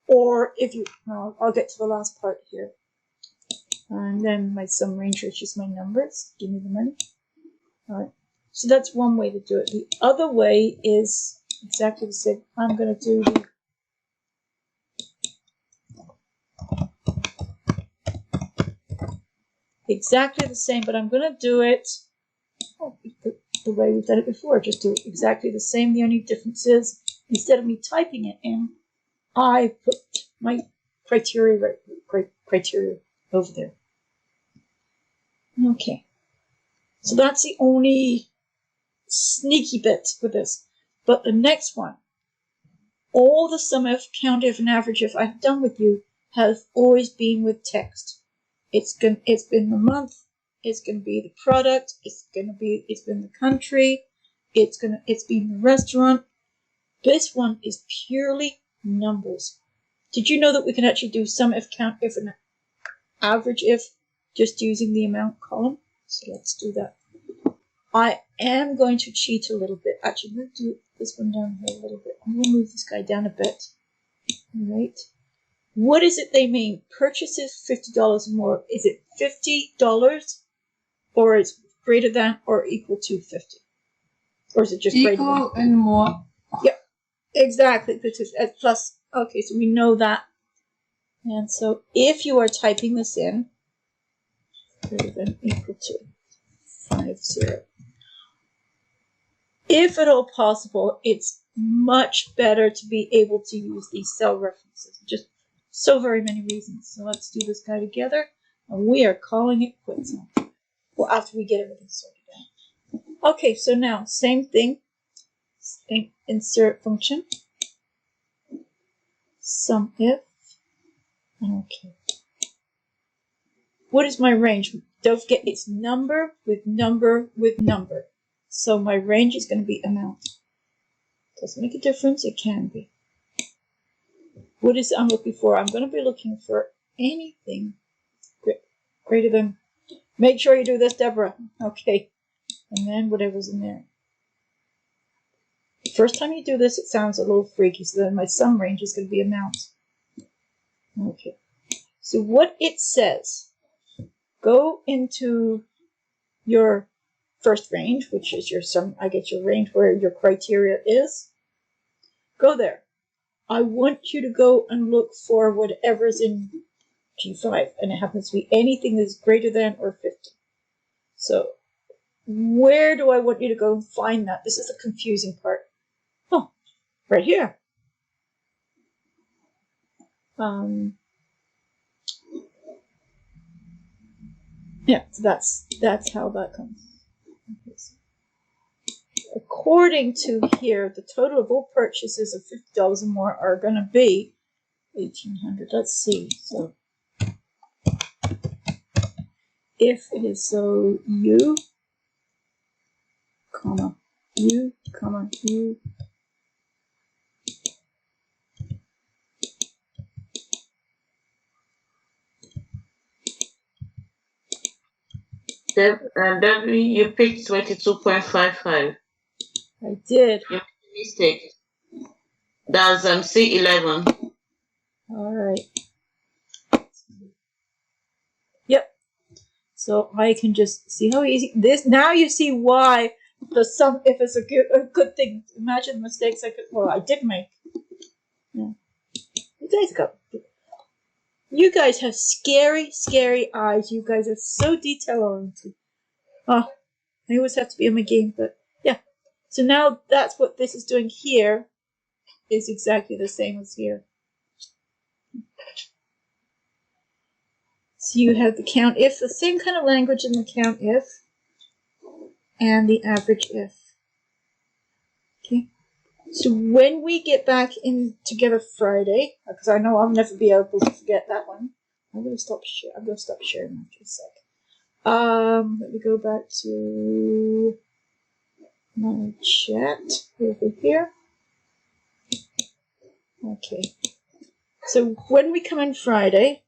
or if you, no, I'll get to the last part here. And then my sum range, which is my numbers. Give me the money. All right. So that's one way to do it. The other way is exactly the same. I'm going to do exactly the same, but I'm going to do it the way we've done it before. Just do it exactly the same. The only difference is, instead of me typing it in, I put my criteria over there. Okay. So that's the only sneaky bit with this. But the next one, all the sum if, count if, and average if I've done with you has always been with text. It's been the month, it's gonna be the product, it's been the country, it's been the restaurant. This one is purely numbers. Did you know that we can actually do sum if, count if, and average if just using the amount column? So let's do that. I am going to cheat a little bit. Actually, I'm going to do this one down here a little bit. I'm going to move this guy down a bit. All right. What is it they mean? Purchases $50 or more. Is it $50 or is greater than or equal to 50? Or is it just greater than? Equal and more. Yep, exactly. Plus, okay, so we know that. And so if you are typing this in, greater than equal to 50. If at all possible, it's much better to be able to use these cell references. Just so very many reasons. So let's do this guy together. And we are calling it quits. Well, after we get everything sorted out. Okay, so now, same thing. Insert function. Sum if. Okay. What is my range? Don't forget, it's number with number with number. So my range is going to be amount. Doesn't make a difference. It can be. What is it I'm looking for? I'm going to be looking for anything greater than. Make sure you do this, Deborah. Okay. And then whatever's in there. The first time you do this, it sounds a little freaky. So then my sum range is going to be amount. Okay. So what it says, go into your first range, which is your sum, I get your range where your criteria is. Go there. I want you to go and look for whatever's in G5, and it happens to be anything that's greater than or 50. So where do I want you to go and find that? This is the confusing part. Oh, right here. Yeah, so that's how that comes. Okay, so according to here, the total of all purchases of $50 or more are going to be $1,800. Let's see. So if it is so U, comma, U, comma, U. Debbie, you picked 22.55. I did. You made a mistake. That's C11. All right. Yep. So I can just see how easy this. Now you see why the sum if it's a good thing. Imagine the mistakes I did make. Yeah. You guys go. You guys have scary, scary eyes. You guys are so detail oriented. Oh, I always have to be on my game, but yeah. So now that's what this is doing here is exactly the same as here. So you have the count if, the same kind of language in the count if, and the average if. Okay. So when we get back in together Friday, because I know I'll never be able to forget that one. I'm going to stop sharing after a sec. Let me go back to my chat over here. Okay. So when we come in Friday,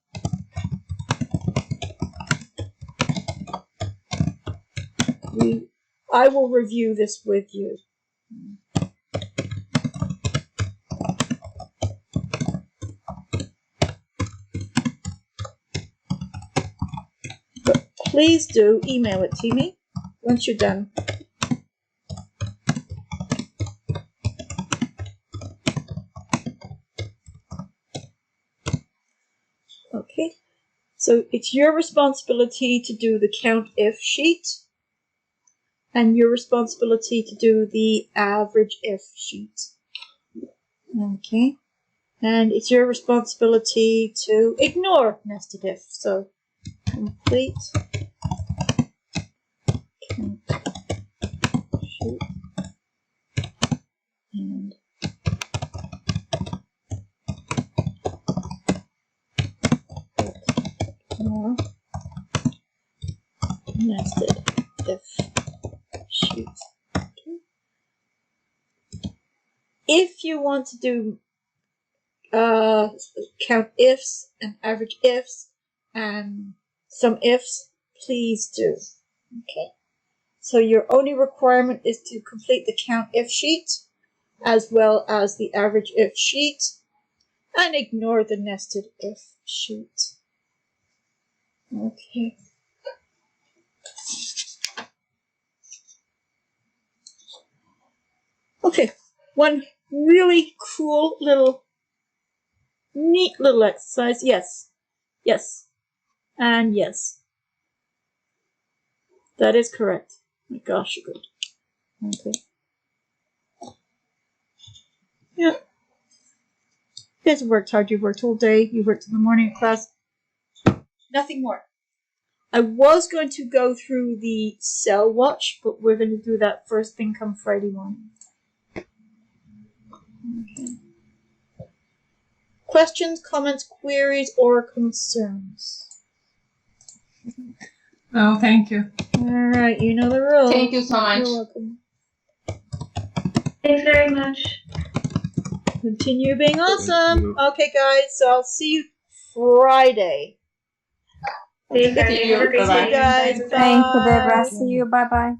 I will review this with you. But please do email it to me once you're done. Okay. So it's your responsibility to do the count if sheet and your responsibility to do the average if sheet. Okay. And it's your responsibility to ignore nested if. So complete count sheet and or nested if sheet. Okay. If you want to do count ifs and average ifs and some ifs, please do. Okay. So your only requirement is to complete the count if sheet as well as the average if sheet and ignore the nested if sheet. Okay. Okay, one really cool neat little exercise. Yes, yes, and yes. That is correct. My gosh, you're good. Okay. Yeah. You guys have worked hard. You've worked all day. You worked in the morning class. Nothing more. I was going to go through the cell watch, but we're going to do that first thing come Friday morning. Okay. Questions, comments, queries, or concerns? Oh, thank you. Alright, you know the rules. Thank you so much. You're welcome. Thanks very much. Continue being awesome. you. Okay, guys, so I'll see you Friday. See you Thank Friday. you. Have a great Bye-bye. day. Guys, Bye. Thank you, bye. Deborah. See you. Bye bye.